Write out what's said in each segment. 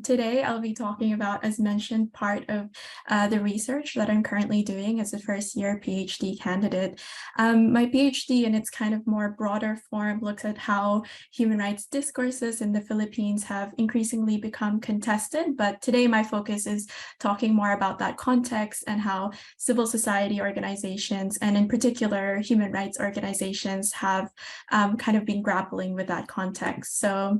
Today, I'll be talking about, as mentioned, part of the research that I'm currently doing as a first-year PhD candidate. My PhD, in its kind of more broader form, looks at how human rights discourses in the Philippines have increasingly become contested, but today my focus is talking more about that context and how civil society organizations, and in particular human rights organizations, have kind of been grappling with that context. So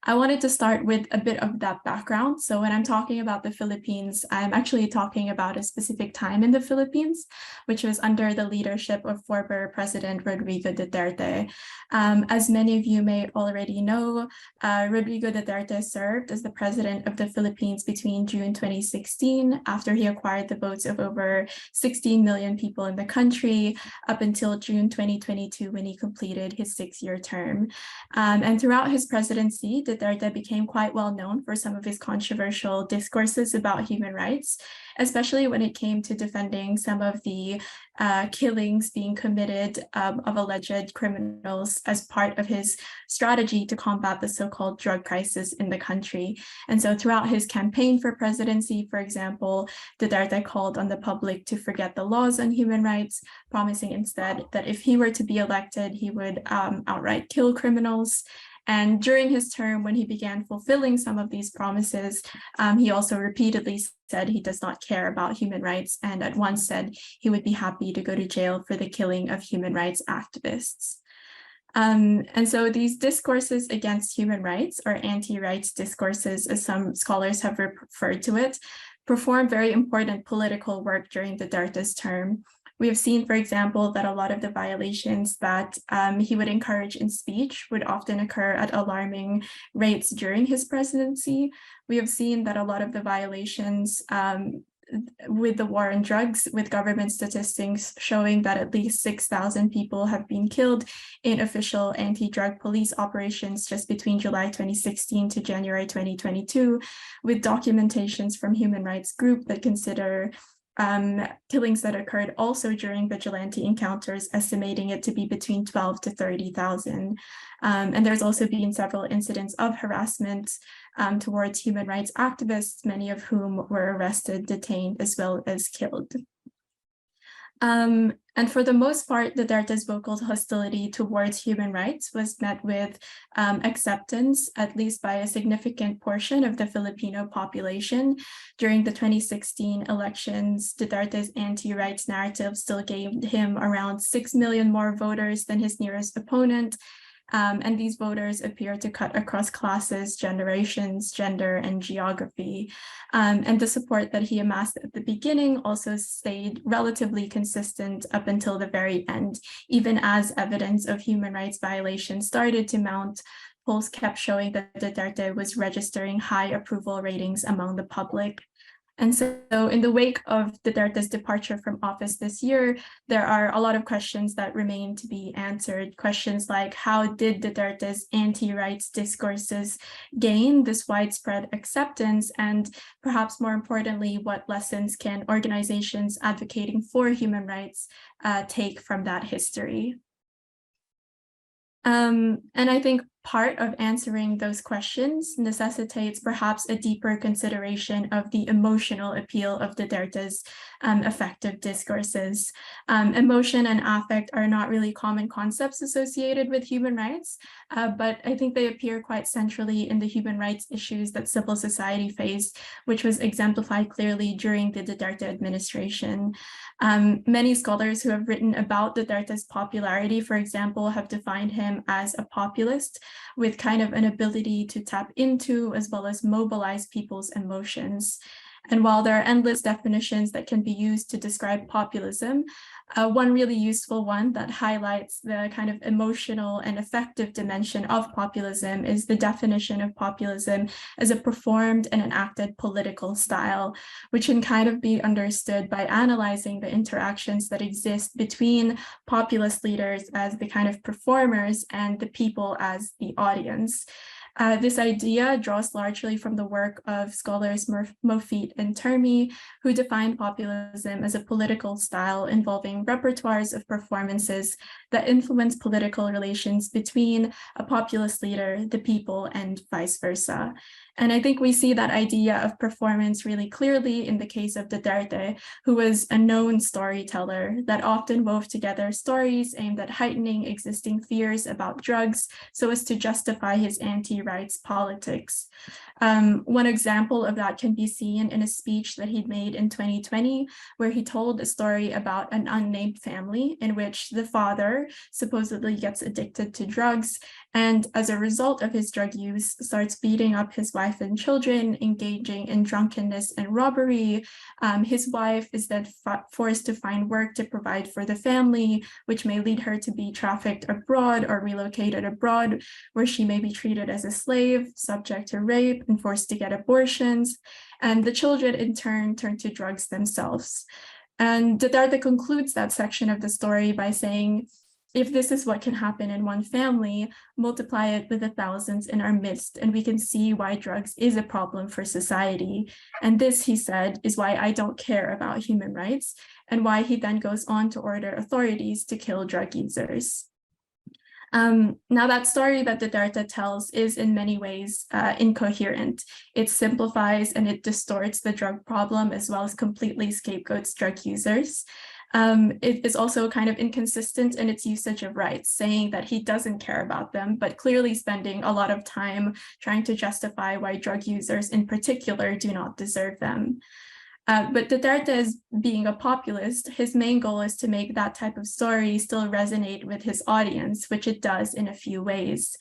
I wanted to start with a bit of that background. So when I'm talking about the Philippines, I'm actually talking about a specific time in the Philippines, which was under the leadership of former President Rodrigo Duterte. As many of you may already know, Rodrigo Duterte served as the president of the Philippines between June 2016, after he acquired the votes of over 16 million people in the country, up until June 2022, when he completed his 6-year term. And throughout his presidency, Duterte became quite well known for some of his controversial discourses about human rights, especially when it came to defending some of the killings being committed of alleged criminals as part of his strategy to combat the so-called drug crisis in the country. And so throughout his campaign for presidency, for example, Duterte called on the public to forget the laws on human rights, promising instead that if he were to be elected, he would outright kill criminals. And during his term, when he began fulfilling some of these promises, he also repeatedly said he does not care about human rights, and at once said he would be happy to go to jail for the killing of human rights activists. And so these discourses against human rights, or anti-rights discourses, as some scholars have referred to it, performed very important political work during Duterte's term. We have seen, for example, that a lot of the violations that he would encourage in speech would often occur at alarming rates during his presidency. We have seen that a lot of the violations with the war on drugs, with government statistics showing that at least 6,000 people have been killed in official anti-drug police operations just between July 2016 to January 2022, with documentations from human rights groups that consider killings that occurred also during vigilante encounters, estimating it to be between 12 to 30,000. And there's also been several incidents of harassment towards human rights activists, many of whom were arrested, detained, as well as killed. And for the most part, Duterte's vocal hostility towards human rights was met with acceptance, at least by a significant portion of the Filipino population. During the 2016 elections, Duterte's anti-rights narrative still gave him around 6 million more voters than his nearest opponent. And these voters appear to cut across classes, generations, gender, and geography. And the support that he amassed at the beginning also stayed relatively consistent up until the very end. Even as evidence of human rights violations started to mount, polls kept showing that Duterte was registering high approval ratings among the public. And so in the wake of Duterte's departure from office this year, there are a lot of questions that remain to be answered. Questions like, how did Duterte's anti-rights discourses gain this widespread acceptance? And perhaps more importantly, what lessons can organizations advocating for human rights take from that history? And I think part of answering those questions necessitates perhaps a deeper consideration of the emotional appeal of Duterte's effective discourses. Emotion and affect are not really common concepts associated with human rights, but I think they appear quite centrally in the human rights issues that civil society faced, which was exemplified clearly during the Duterte administration. Many scholars who have written about Duterte's popularity, for example, have defined him as a populist, with kind of an ability to tap into as well as mobilize people's emotions. And while there are endless definitions that can be used to describe populism, one really useful one that highlights the kind of emotional and effective dimension of populism is the definition of populism as a performed and enacted political style, which can kind of be understood by analyzing the interactions that exist between populist leaders as the kind of performers and the people as the audience. This idea draws largely from the work of scholars Moffitt and Termy, who defined populism as a political style involving repertoires of performances that influence political relations between a populist leader, the people, and vice versa. And I think we see that idea of performance really clearly in the case of Duterte, who was a known storyteller that often wove together stories aimed at heightening existing fears about drugs so as to justify his anti-rights politics. One example of that can be seen in a speech that he'd made in 2020, where he told a story about an unnamed family in which the father supposedly gets addicted to drugs, and as a result of his drug use, starts beating up his wife and children, engaging in drunkenness and robbery. His wife is then forced to find work to provide for the family, which may lead her to be trafficked abroad or relocated abroad, where she may be treated as a slave, subject to rape, and forced to get abortions. And the children, in turn, turn to drugs themselves. And Duterte concludes that section of the story by saying, if this is what can happen in one family, multiply it with the thousands in our midst, and we can see why drugs is a problem for society. And this, he said, is why I don't care about human rights, and why he then goes on to order authorities to kill drug users. Now, that story that Duterte tells is in many ways incoherent. It simplifies and it distorts the drug problem, as well as completely scapegoats drug users. It is also kind of inconsistent in its usage of rights, saying that he doesn't care about them, but clearly spending a lot of time trying to justify why drug users in particular do not deserve them. But Duterte, as being a populist, his main goal is to make that type of story still resonate with his audience, which it does in a few ways.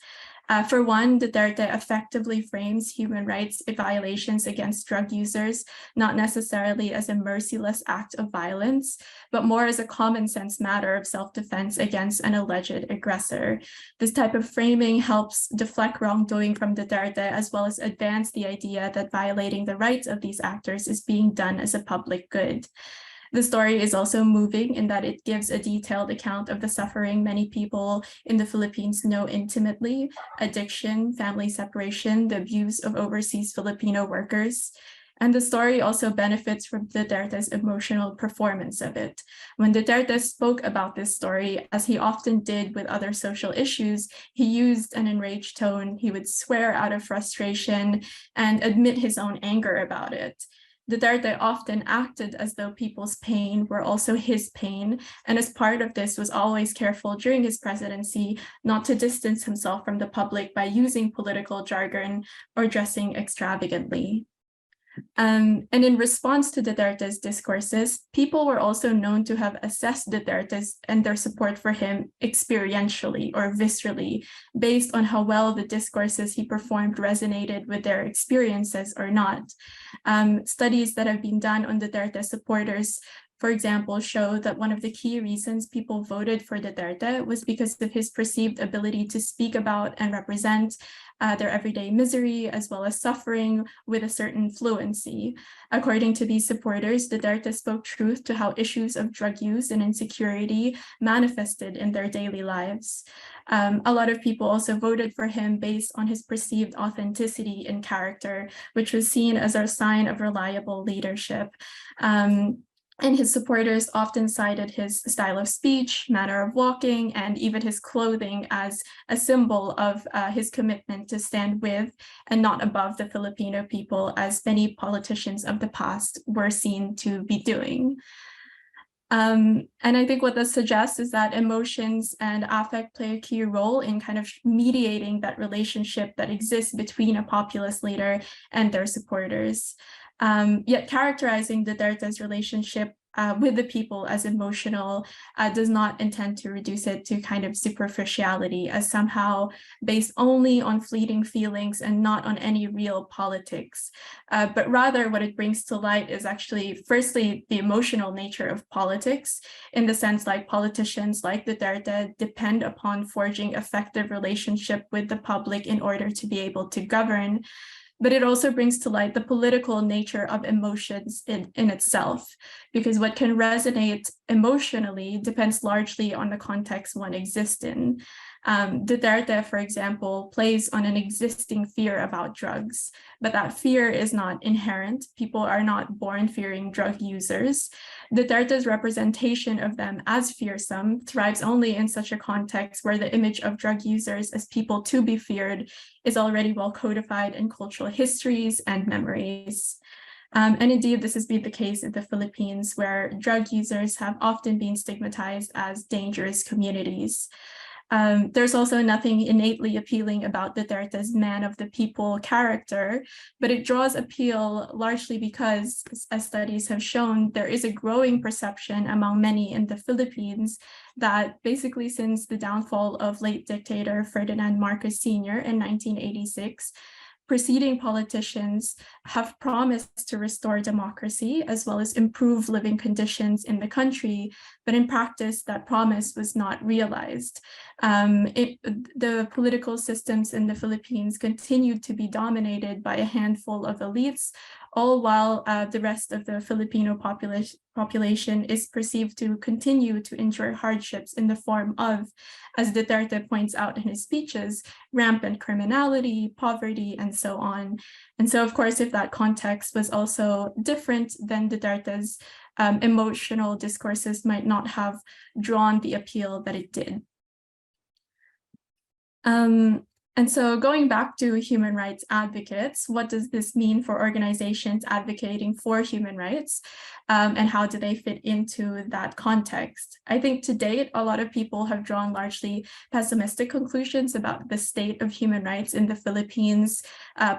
For one, Duterte effectively frames human rights violations against drug users, not necessarily as a merciless act of violence, but more as a common sense matter of self-defense against an alleged aggressor. This type of framing helps deflect wrongdoing from Duterte, as well as advance the idea that violating the rights of these actors is being done as a public good. The story is also moving in that it gives a detailed account of the suffering many people in the Philippines know intimately: addiction, family separation, the abuse of overseas Filipino workers. And the story also benefits from Duterte's emotional performance of it. When Duterte spoke about this story, as he often did with other social issues, he used an enraged tone. He would swear out of frustration and admit his own anger about it. Duterte often acted as though people's pain were also his pain, and as part of this was always careful during his presidency not to distance himself from the public by using political jargon or dressing extravagantly. And in response to Duterte's discourses, people were also known to have assessed Duterte's and their support for him experientially or viscerally, based on how well the discourses he performed resonated with their experiences or not. Studies that have been done on Duterte supporters, for example, show that one of the key reasons people voted for Duterte was because of his perceived ability to speak about and represent their everyday misery as well as suffering with a certain fluency. According to these supporters, Duterte spoke truth to how issues of drug use and insecurity manifested in their daily lives. A lot of people also voted for him based on his perceived authenticity and character, which was seen as a sign of reliable leadership. And his supporters often cited his style of speech, manner of walking, and even his clothing as a symbol of his commitment to stand with and not above the Filipino people, as many politicians of the past were seen to be doing. And I think what this suggests is that emotions and affect play a key role in kind of mediating that relationship that exists between a populist leader and their supporters. Yet characterizing Duterte's relationship with the people as emotional does not intend to reduce it to kind of superficiality as somehow based only on fleeting feelings and not on any real politics. But rather what it brings to light is actually, firstly, the emotional nature of politics, in the sense like politicians like Duterte depend upon forging effective relationship with the public in order to be able to govern. But it also brings to light the political nature of emotions in itself, because what can resonate emotionally depends largely on the context one exists in. Duterte, for example, plays on an existing fear about drugs, but that fear is not inherent. People are not born fearing drug users. Duterte's representation of them as fearsome thrives only in such a context where the image of drug users as people to be feared is already well codified in cultural histories and memories. And indeed, this has been the case in the Philippines, where drug users have often been stigmatized as dangerous communities. There's also nothing innately appealing about Duterte's man of the people character, but it draws appeal largely because, as studies have shown, there is a growing perception among many in the Philippines that basically since the downfall of late dictator Ferdinand Marcos Sr. in 1986, preceding politicians have promised to restore democracy as well as improve living conditions in the country, but in practice, that promise was not realized. The political systems in the Philippines continued to be dominated by a handful of elites, all while the rest of the Filipino population is perceived to continue to endure hardships in the form of, as Duterte points out in his speeches, rampant criminality, poverty, and so on. And so, of course, if that context was also different, then Duterte's emotional discourses might not have drawn the appeal that it did. And so going back to human rights advocates, what does this mean for organizations advocating for human rights? And how do they fit into that context? I think to date, a lot of people have drawn largely pessimistic conclusions about the state of human rights in the Philippines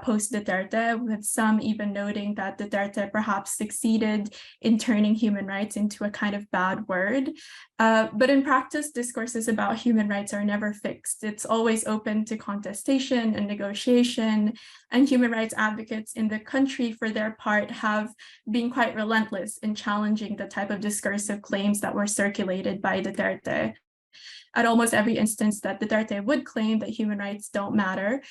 post-Duterte, with some even noting that Duterte perhaps succeeded in turning human rights into a kind of bad word. But in practice, discourses about human rights are never fixed. It's always open to contestation and negotiation, and human rights advocates in the country, for their part, have been quite relentless in challenging the type of discursive claims that were circulated by Duterte. At almost every instance that Duterte would claim that human rights don't matter,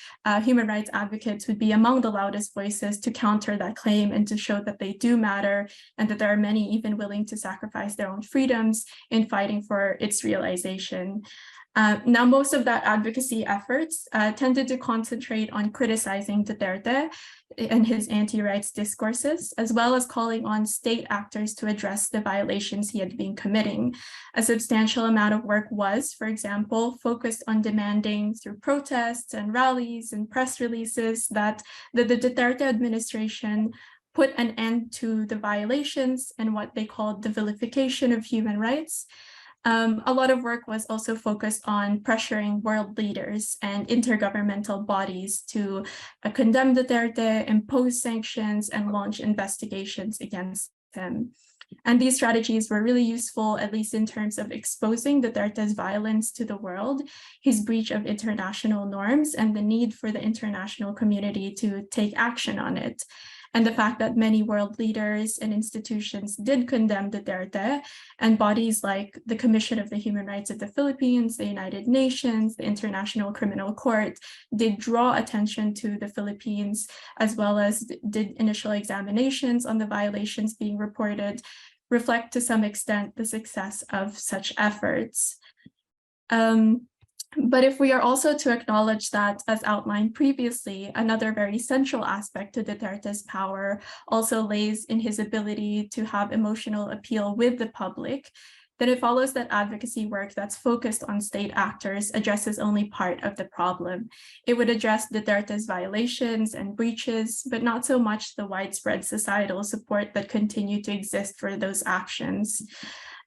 human rights advocates would be among the loudest voices to counter that claim and to show that they do matter, and that there are many even willing to sacrifice their own freedoms in fighting for its realization. Now, most of that advocacy efforts tended to concentrate on criticizing Duterte and his anti-rights discourses, as well as calling on state actors to address the violations he had been committing. A substantial amount of work was, for example, focused on demanding through protests and rallies and press releases that the Duterte administration put an end to the violations and what they called the vilification of human rights. A lot of work was also focused on pressuring world leaders and intergovernmental bodies to condemn Duterte, impose sanctions, and launch investigations against him. And these strategies were really useful, at least in terms of exposing Duterte's violence to the world, his breach of international norms, and the need for the international community to take action on it. And the fact that many world leaders and institutions did condemn Duterte, and bodies like the Commission of the Human Rights of the Philippines, the United Nations, the International Criminal Court did draw attention to the Philippines, as well as did initial examinations on the violations being reported, reflect to some extent the success of such efforts. But if we are also to acknowledge that, as outlined previously, another very central aspect to Duterte's power also lays in his ability to have emotional appeal with the public, then it follows that advocacy work that's focused on state actors addresses only part of the problem. It would address Duterte's violations and breaches, but not so much the widespread societal support that continued to exist for those actions.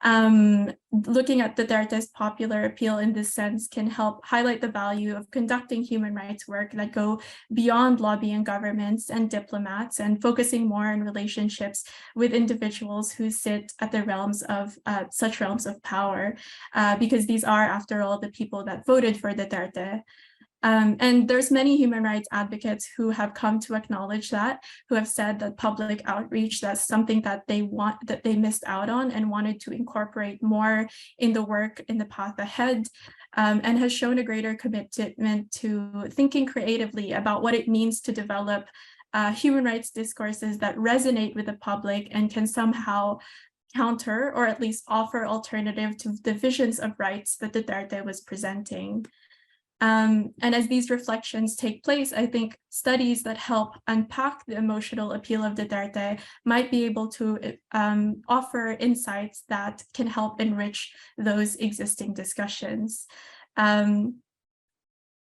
Looking at Duterte's popular appeal in this sense can help highlight the value of conducting human rights work that go beyond lobbying governments and diplomats and focusing more on relationships with individuals who sit at the realms of such realms of power, because these are, after all, the people that voted for Duterte. And there's many human rights advocates who have come to acknowledge that, who have said that public outreach, that's something that they missed out on and wanted to incorporate more in the work in the path ahead, and has shown a greater commitment to thinking creatively about what it means to develop human rights discourses that resonate with the public and can somehow counter or at least offer alternative to the visions of rights that Duterte was presenting. And as these reflections take place, I think studies that help unpack the emotional appeal of Duterte might be able to offer insights that can help enrich those existing discussions.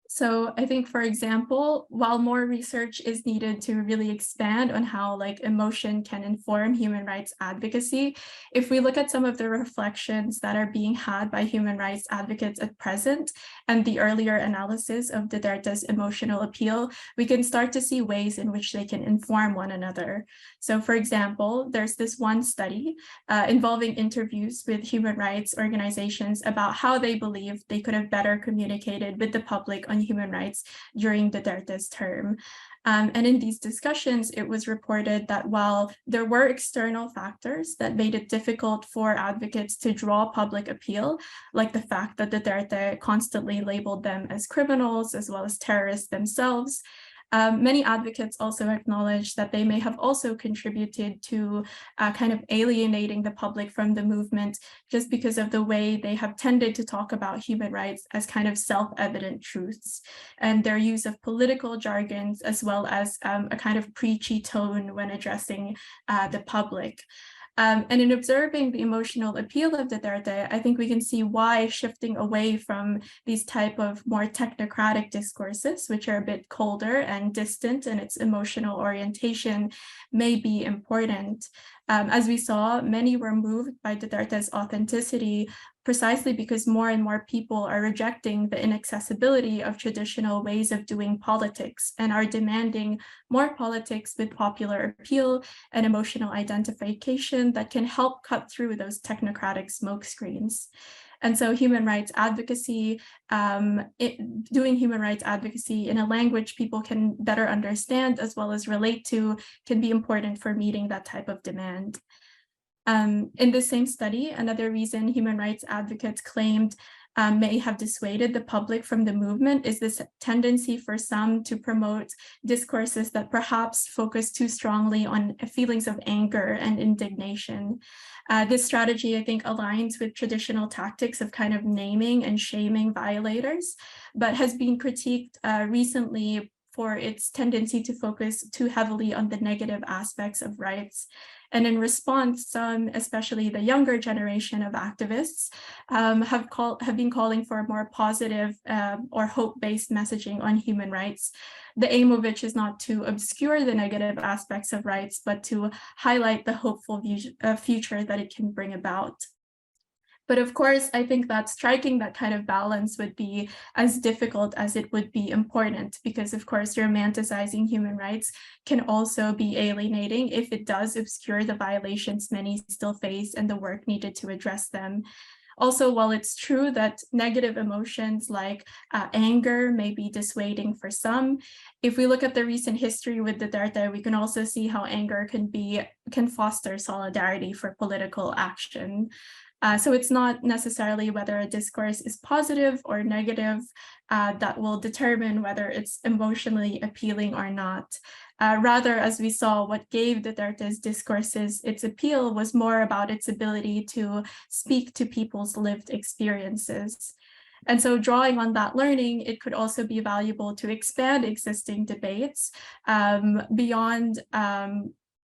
So I think, for example, while more research is needed to really expand on how emotion can inform human rights advocacy, if we look at some of the reflections that are being had by human rights advocates at present and the earlier analysis of Duterte's emotional appeal, we can start to see ways in which they can inform one another. So for example, there's this one study involving interviews with human rights organizations about how they believe they could have better communicated with the public on human rights during Duterte's term. And in these discussions, it was reported that while there were external factors that made it difficult for advocates to draw public appeal, like the fact that Duterte constantly labeled them as criminals as well as terrorists themselves, many advocates also acknowledge that they may have also contributed to kind of alienating the public from the movement just because of the way they have tended to talk about human rights as kind of self-evident truths, and their use of political jargons as well as a kind of preachy tone when addressing the public. And in observing the emotional appeal of Duterte, I think we can see why shifting away from these type of more technocratic discourses, which are a bit colder and distant in its emotional orientation, may be important. As we saw, many were moved by Duterte's authenticity precisely because more and more people are rejecting the inaccessibility of traditional ways of doing politics and are demanding more politics with popular appeal and emotional identification that can help cut through those technocratic smokescreens. And so human rights advocacy, doing human rights advocacy in a language people can better understand as well as relate to can be important for meeting that type of demand. In the same study, another reason human rights advocates claimed may have dissuaded the public from the movement is this tendency for some to promote discourses that perhaps focus too strongly on feelings of anger and indignation. This strategy, I think, aligns with traditional tactics of kind of naming and shaming violators, but has been critiqued recently for its tendency to focus too heavily on the negative aspects of rights. And in response, some, especially the younger generation of activists, have been calling for a more positive or hope-based messaging on human rights, the aim of which is not to obscure the negative aspects of rights, but to highlight the hopeful future that it can bring about. But of course, I think that striking that kind of balance would be as difficult as it would be important, because of course, romanticizing human rights can also be alienating if it does obscure the violations many still face and the work needed to address them. Also, while it's true that negative emotions like anger may be dissuading for some, if we look at the recent history with Duterte, we can also see how anger can foster solidarity for political action. So it's not necessarily whether a discourse is positive or negative that will determine whether it's emotionally appealing or not. Rather, as we saw, what gave Duterte's discourses its appeal was more about its ability to speak to people's lived experiences. And so drawing on that learning, it could also be valuable to expand existing debates beyond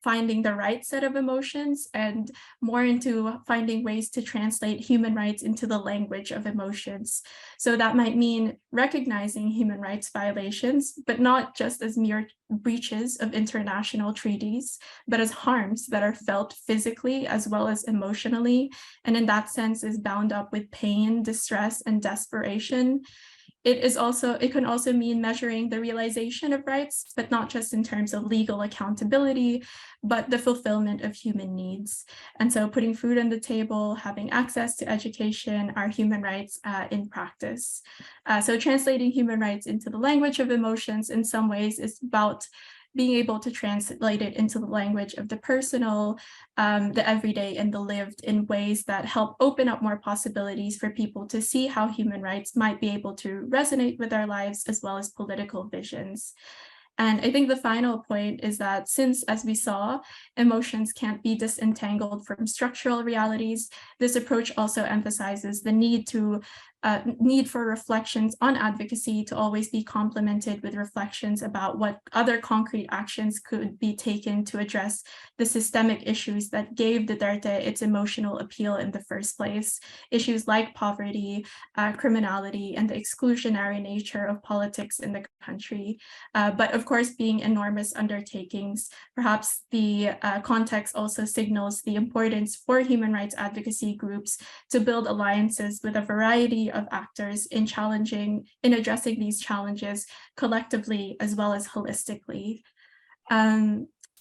finding the right set of emotions and more into finding ways to translate human rights into the language of emotions. So that might mean recognizing human rights violations, but not just as mere breaches of international treaties, but as harms that are felt physically as well as emotionally, and in that sense is bound up with pain, distress, and desperation. It can also mean measuring the realization of rights, but not just in terms of legal accountability, but the fulfillment of human needs. And so putting food on the table, having access to education are human rights in practice. So translating human rights into the language of emotions in some ways is about being able to translate it into the language of the personal, the everyday, and the lived in ways that help open up more possibilities for people to see how human rights might be able to resonate with our lives as well as political visions. And I think the final point is that since, as we saw, emotions can't be disentangled from structural realities, this approach also emphasizes the need to need for reflections on advocacy to always be complemented with reflections about what other concrete actions could be taken to address the systemic issues that gave Duterte its emotional appeal in the first place. Issues like poverty, criminality, and the exclusionary nature of politics in the country. But of course, being enormous undertakings, perhaps the context also signals the importance for human rights advocacy groups to build alliances with a variety of actors in addressing these challenges collectively as well as holistically.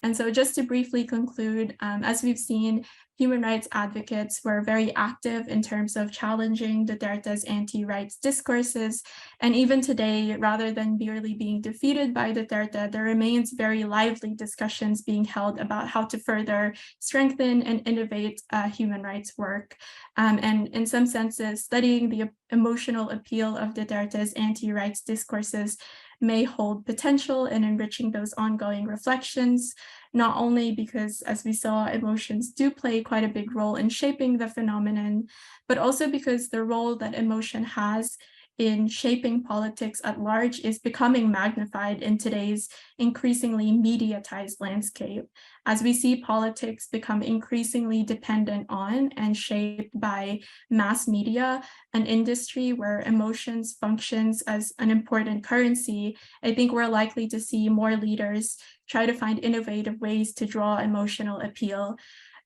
And so just to briefly conclude, as we've seen, human rights advocates were very active in terms of challenging Duterte's anti-rights discourses. And even today, rather than merely being defeated by Duterte, there remains very lively discussions being held about how to further strengthen and innovate human rights work. And in some senses, studying the emotional appeal of Duterte's anti-rights discourses may hold potential in enriching those ongoing reflections, not only because, as we saw, emotions do play quite a big role in shaping the phenomenon, but also because the role that emotion has in shaping politics at large is becoming magnified in today's increasingly mediatized landscape, as we see politics become increasingly dependent on and shaped by mass media, an industry where emotions functions as an important currency. I think we're likely to see more leaders try to find innovative ways to draw emotional appeal.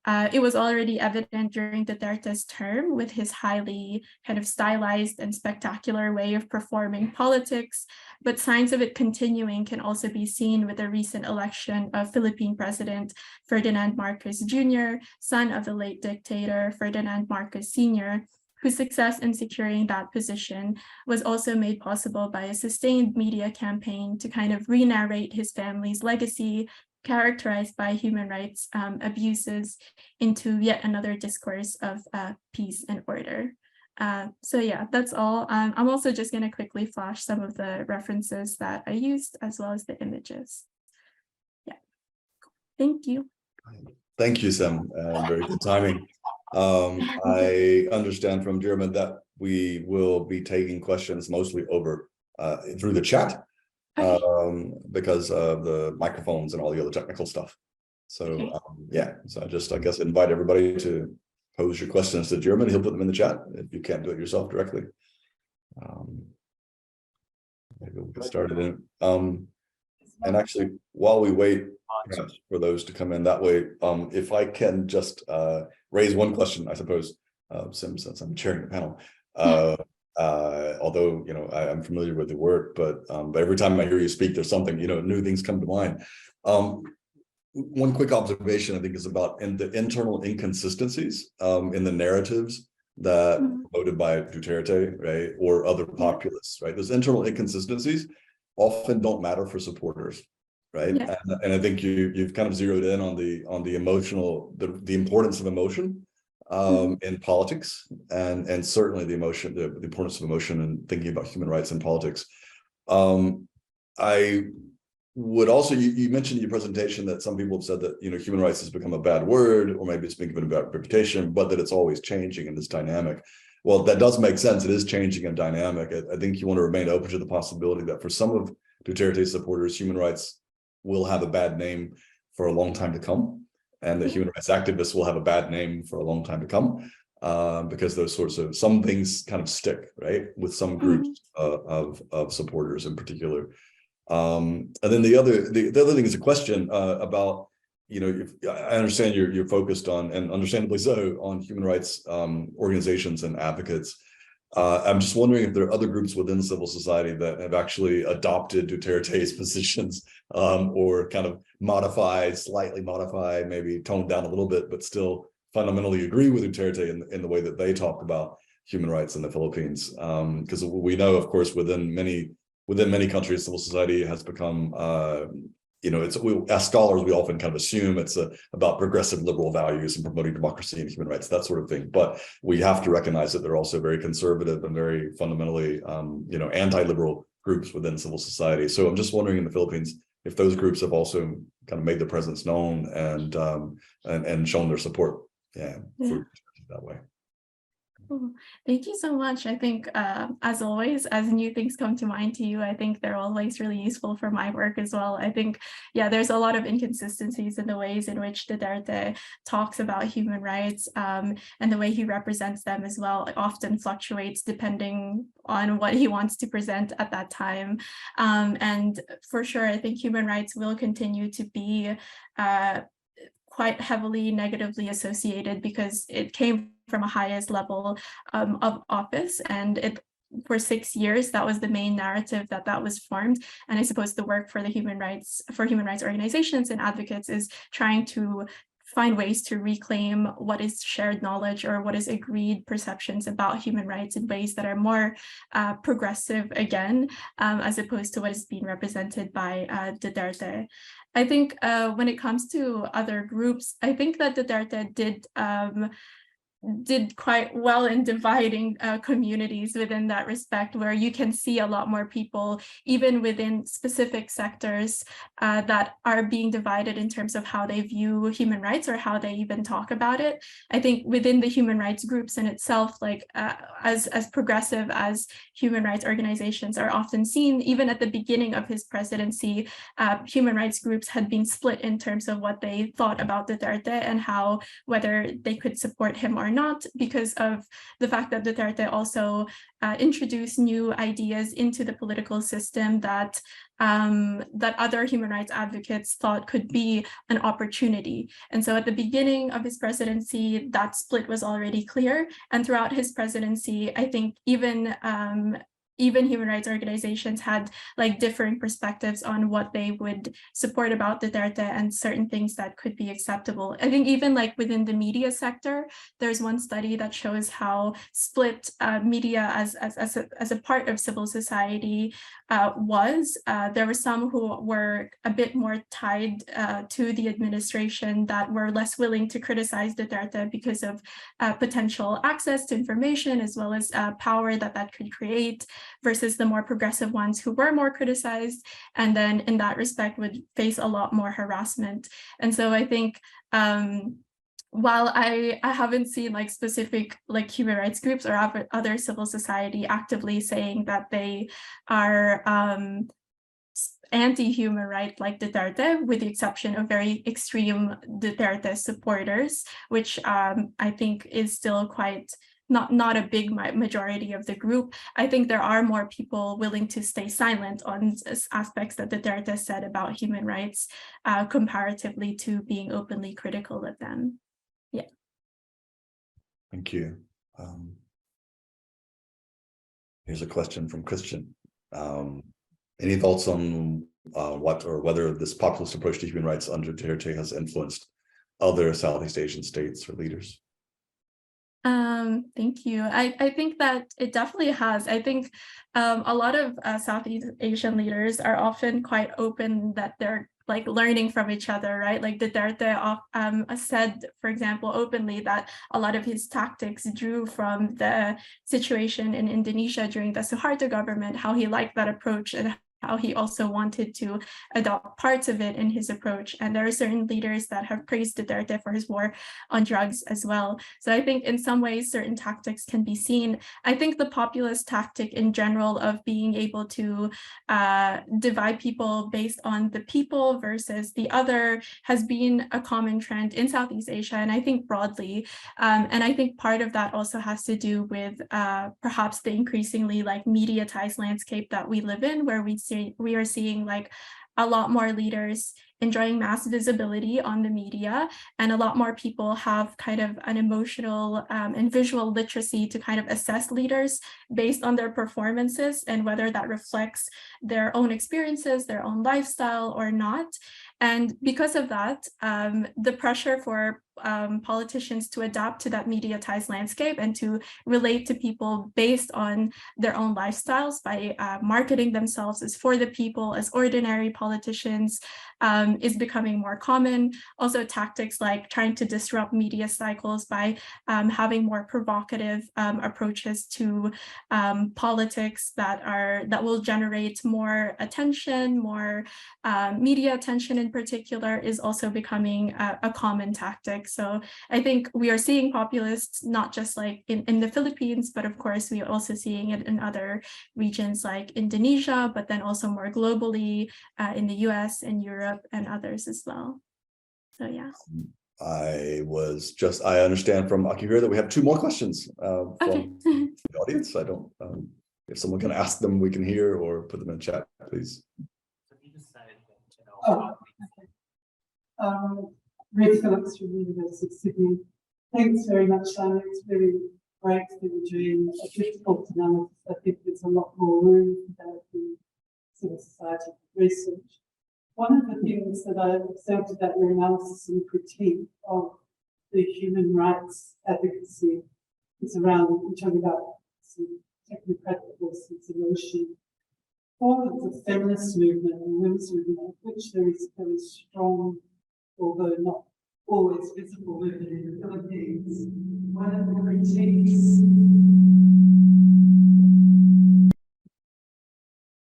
It was already evident during Duterte's term with his highly kind of stylized and spectacular way of performing politics, but signs of it continuing can also be seen with the recent election of Philippine President Ferdinand Marcos Jr., son of the late dictator Ferdinand Marcos Sr., whose success in securing that position was also made possible by a sustained media campaign to kind of re-narrate his family's legacy, characterized by human rights abuses, into yet another discourse of peace and order. So yeah, that's all. I'm also just going to quickly flash some of the references that I used, as well as the images. Yeah, thank you. Thank you, Syme. Very good timing. I understand from German that we will be taking questions mostly over through the chat. Okay. Because of the microphones and all the other technical stuff. So okay. Yeah, so I guess invite everybody to pose your questions to German. He'll put them in the chat if you can't do it yourself directly. Maybe we'll get started in. And actually, while we wait perhaps for those to come in that way, if I can just raise one question, I suppose, Syme, since I'm chairing the panel. Although, I'm familiar with the work, but every time I hear you speak, there's something, new things come to mind. One quick observation, I think, is about the internal inconsistencies in the narratives that promoted by Duterte, right, or other populists, right? Those internal inconsistencies often don't matter for supporters, right? Yeah. And I think you've kind of zeroed in on the emotional, the importance of emotion. In politics, and certainly the importance of emotion and thinking about human rights and politics. I would also, you mentioned in your presentation that some people have said that human rights has become a bad word, or maybe it's been given a bad reputation, but that it's always changing in this dynamic. Well, that does make sense. It is changing and dynamic. I think you want to remain open to the possibility that for some of Duterte's supporters, human rights will have a bad name for a long time to come. And the human rights activists will have a bad name for a long time to come, because those sorts of, some things kind of stick, right, with some groups of supporters in particular. And then the other thing is a question about, I understand you're focused on, and understandably so, on human rights organizations and advocates. I'm just wondering if there are other groups within civil society that have actually adopted Duterte's positions, or kind of slightly modify, maybe toned down a little bit, but still fundamentally agree with Duterte in the way that they talk about human rights in the Philippines. Because we know, of course, within many countries, civil society has become, as scholars, we often kind of assume it's about progressive liberal values and promoting democracy and human rights, that sort of thing. But we have to recognize that they're also very conservative and very fundamentally, anti-liberal groups within civil society. So I'm just wondering in the Philippines if those groups have also kind of made their presence known and shown their support, for that way. Oh, thank you so much. I think, as always, as new things come to mind to you, I think they're always really useful for my work as well. I think, yeah, there's a lot of inconsistencies in the ways in which Duterte talks about human rights, and the way he represents them as well. It often fluctuates depending on what he wants to present at that time. And for sure, I think human rights will continue to be quite heavily negatively associated because it came from a highest level of office, and it for 6 years that was the main narrative that was formed. And I suppose the work for human rights organizations and advocates is trying to find ways to reclaim what is shared knowledge or what is agreed perceptions about human rights in ways that are more progressive again, as opposed to what is being represented by Duterte. I think when it comes to other groups, I think that Duterte did quite well in dividing communities within that respect, where you can see a lot more people, even within specific sectors, that are being divided in terms of how they view human rights or how they even talk about it. I think within the human rights groups in itself, like as progressive as human rights organizations are often seen, even at the beginning of his presidency, human rights groups had been split in terms of what they thought about Duterte and how whether they could support him or not, because of the fact that Duterte also introduced new ideas into the political system that other human rights advocates thought could be an opportunity. And so at the beginning of his presidency, that split was already clear. And throughout his presidency, I think even human rights organizations had like differing perspectives on what they would support about Duterte and certain things that could be acceptable. I think even like within the media sector, there's one study that shows how split media as a part of civil society was. There were some who were a bit more tied to the administration that were less willing to criticize Duterte because of potential access to information as well as power that could create, versus the more progressive ones who were more criticized and then in that respect would face a lot more harassment. And so I think while I haven't seen like specific like human rights groups or other civil society actively saying that they are anti-human right like Duterte, with the exception of very extreme Duterte supporters, which I think is still quite not a big majority of the group. I think there are more people willing to stay silent on aspects that Duterte said about human rights comparatively to being openly critical of them. Yeah. Thank you. Here's a question from Christian. Any thoughts on what or whether this populist approach to human rights under Duterte has influenced other Southeast Asian states or leaders? Thank you. I think that it definitely has. I think a lot of Southeast Asian leaders are often quite open that they're like learning from each other, right? Like Duterte said, for example, openly that a lot of his tactics drew from the situation in Indonesia during the Suharto government, how he liked that approach and how he also wanted to adopt parts of it in his approach. And there are certain leaders that have praised Duterte for his war on drugs as well. So I think in some ways, certain tactics can be seen. I think the populist tactic in general of being able to divide people based on the people versus the other has been a common trend in Southeast Asia, and I think broadly. And I think part of that also has to do with perhaps the increasingly like mediatized landscape that we live in, where we are seeing like a lot more leaders enjoying mass visibility on the media, and a lot more people have kind of an emotional and visual literacy to kind of assess leaders based on their performances and whether that reflects their own experiences, their own lifestyle or not. And because of that, the pressure for politicians to adapt to that mediatized landscape and to relate to people based on their own lifestyles by marketing themselves as for the people, as ordinary politicians, is becoming more common. Also, tactics like trying to disrupt media cycles by having more provocative approaches to politics that will generate more attention, more media attention in particular, is also becoming a common tactic. politics. So I think we are seeing populists not just like in the Philippines, but of course we are also seeing it in other regions like Indonesia, but then also more globally in the US and Europe and others as well. So yeah. I understand from Akihiro that we have 2 more questions from the audience. I don't, if someone can ask them, we can hear, or put them in chat, please. Oh, okay. Ruth Phillips from the University of Sydney. Thanks very much, Syme. It's very great that you're doing a difficult analysis. I think there's a lot more room for that in civil society research. One of the things that I observed about your analysis and critique of the human rights advocacy is around, you're talking about some technocratic voices, emotion. For the feminist movement and women's movement, which there is a very strong, although not always visible, movement in the Philippines,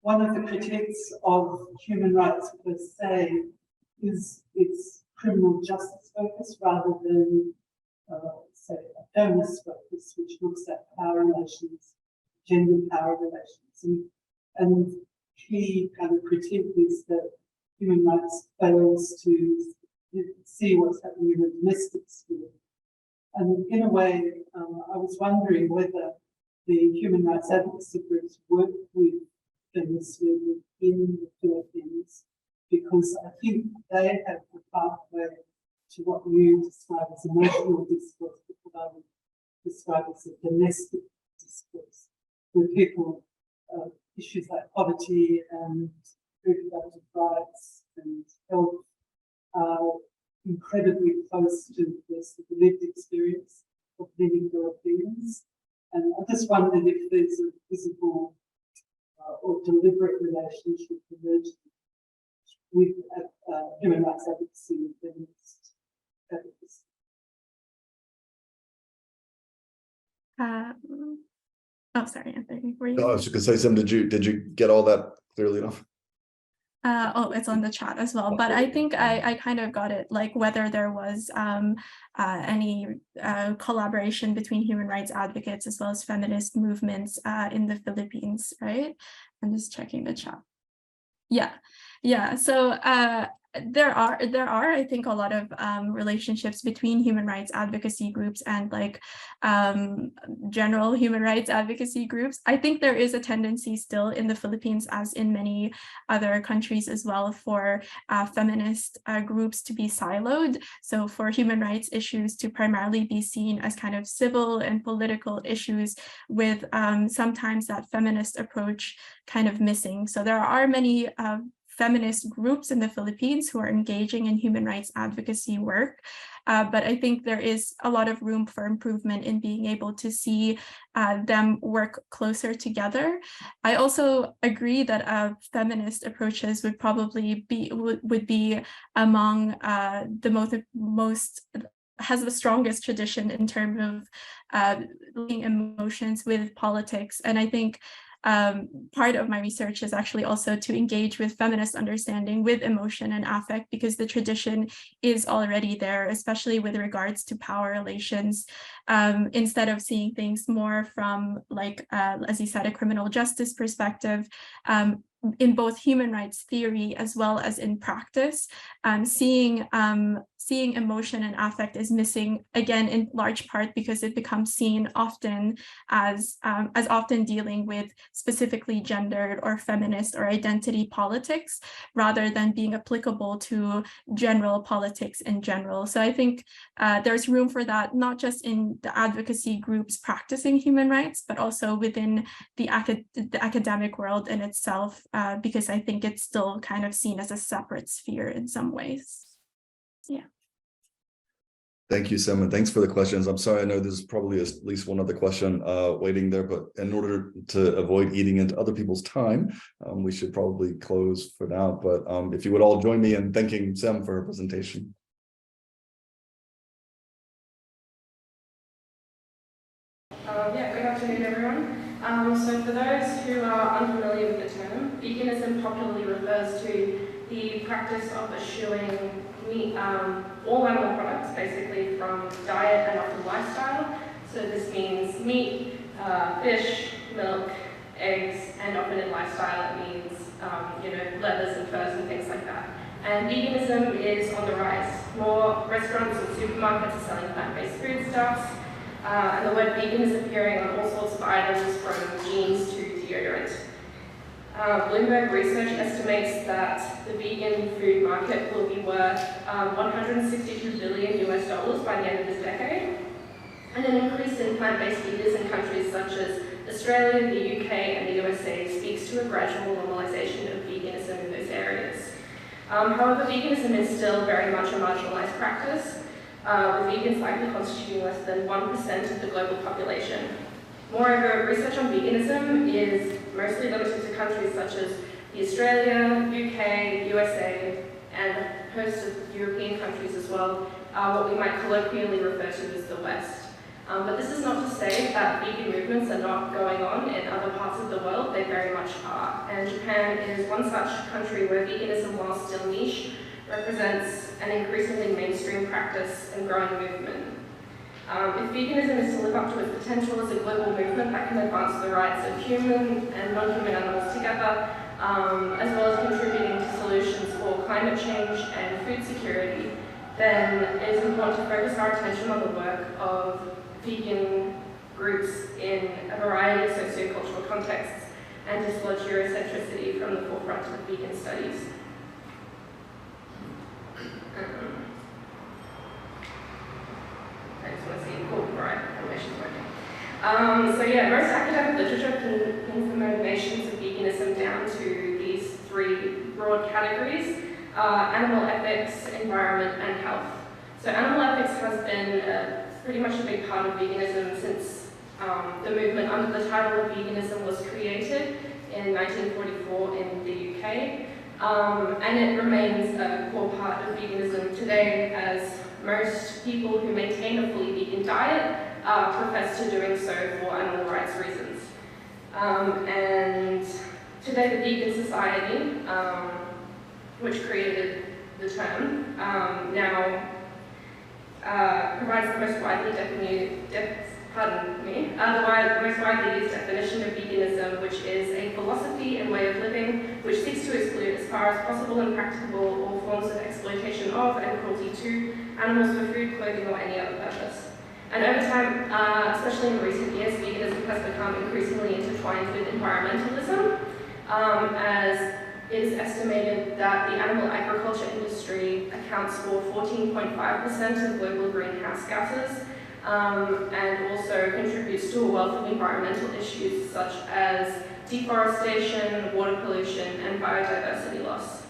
one of the critiques of human rights per se is its criminal justice focus rather than, say, a feminist focus, which looks at power relations, gender power relations. And key kind of critique is that human rights fails to see what's happening in the domestic sphere. And in a way, I was wondering whether the human rights advocacy groups work with feminist movement in the Philippines, because I think they have the pathway to what you describe as emotional discourse, what I would describe as a domestic discourse, where people issues like poverty and reproductive rights and health are incredibly close to the lived experience of many Filipinos. And I just wondered if there's a visible or deliberate relationship emerging with human rights advocacy and feminist advocacy. Oh, sorry, Anthony. Were you? I was just gonna say, Sim, did you get all that clearly enough? Oh, it's on the chat as well, but I think I kind of got it, like whether there was any collaboration between human rights advocates as well as feminist movements in the Philippines, right? I'm just checking the chat. Yeah. So there are I think a lot of relationships between human rights advocacy groups and like general human rights advocacy groups. I think there is a tendency still in the Philippines, as in many other countries as well, for feminist groups to be siloed. So for human rights issues to primarily be seen as kind of civil and political issues, with sometimes that feminist approach kind of missing. So there are many feminist groups in the Philippines who are engaging in human rights advocacy work. But I think there is a lot of room for improvement in being able to see them work closer together. I also agree that feminist approaches would probably be among the most has the strongest tradition in terms of linking emotions with politics. And I think part of my research is actually also to engage with feminist understanding with emotion and affect, because the tradition is already there, especially with regards to power relations, instead of seeing things more from, like, as you said, a criminal justice perspective. In both human rights theory as well as in practice, seeing emotion and affect is missing, again, in large part because it becomes seen often as often dealing with specifically gendered or feminist or identity politics, rather than being applicable to general politics in general. So I think there's room for that, not just in the advocacy groups practicing human rights, but also within the academic world in itself, because I think it's still kind of seen as a separate sphere in some ways. Yeah. Thank you, Sim, and thanks for the questions. I'm sorry, I know there's probably at least one other question waiting there, but in order to avoid eating into other people's time, we should probably close for now. But if you would all join me in thanking Sim for her presentation. Good afternoon, everyone. So for those who are unfamiliar with the term, veganism popularly refers to the practice of eschewing meat, all animal products, basically from diet and often lifestyle. So this means meat, fish, milk, eggs, and often in lifestyle it means leathers and furs and things like that. And veganism is on the rise. More restaurants and supermarkets are selling plant-based foodstuffs, and the word vegan is appearing on all sorts of items from jeans to deodorant. Bloomberg Research estimates that the vegan food market will be worth $162 billion by the end of this decade, and an increase in plant-based eaters in countries such as Australia, the UK, and the USA speaks to a gradual normalisation of veganism in those areas. However, veganism is still very much a marginalised practice, with vegans likely constituting less than 1% of the global population. Moreover, research on veganism is mostly limited to countries such as Australia, UK, USA, and a host of European countries as well, what we might colloquially refer to as the West. But this is not to say that vegan movements are not going on in other parts of the world. They very much are. And Japan is one such country where veganism, while still niche, represents an increasingly mainstream practice and growing movement. If veganism is to live up to its potential as a global movement that can advance the rights of human and non-human animals together, as well as contributing to solutions for climate change and food security, then it is important to focus our attention on the work of vegan groups in a variety of sociocultural contexts and dislodge Eurocentricity from the forefront of vegan studies. I just want to see, cool, right, animation's working. Most academic literature pins the motivations of veganism down to these three broad categories: animal ethics, environment, and health. So animal ethics has been pretty much a big part of veganism since the movement under the title of veganism was created in 1944 in the UK. And it remains a core part of veganism today, as most people who maintain a fully vegan diet profess to doing so for animal rights reasons. And today the Vegan Society, which created the term, now provides the most widely used definition of veganism, which is a philosophy and way of living which seeks to exclude as far as possible and practicable all forms of exploitation of and cruelty to animals for food, clothing, or any other purpose. And over time, especially in recent years, veganism has become increasingly intertwined with environmentalism, as it is estimated that the animal agriculture industry accounts for 14.5% of global greenhouse gases, and also contributes to a wealth of environmental issues such as deforestation, water pollution, and biodiversity loss.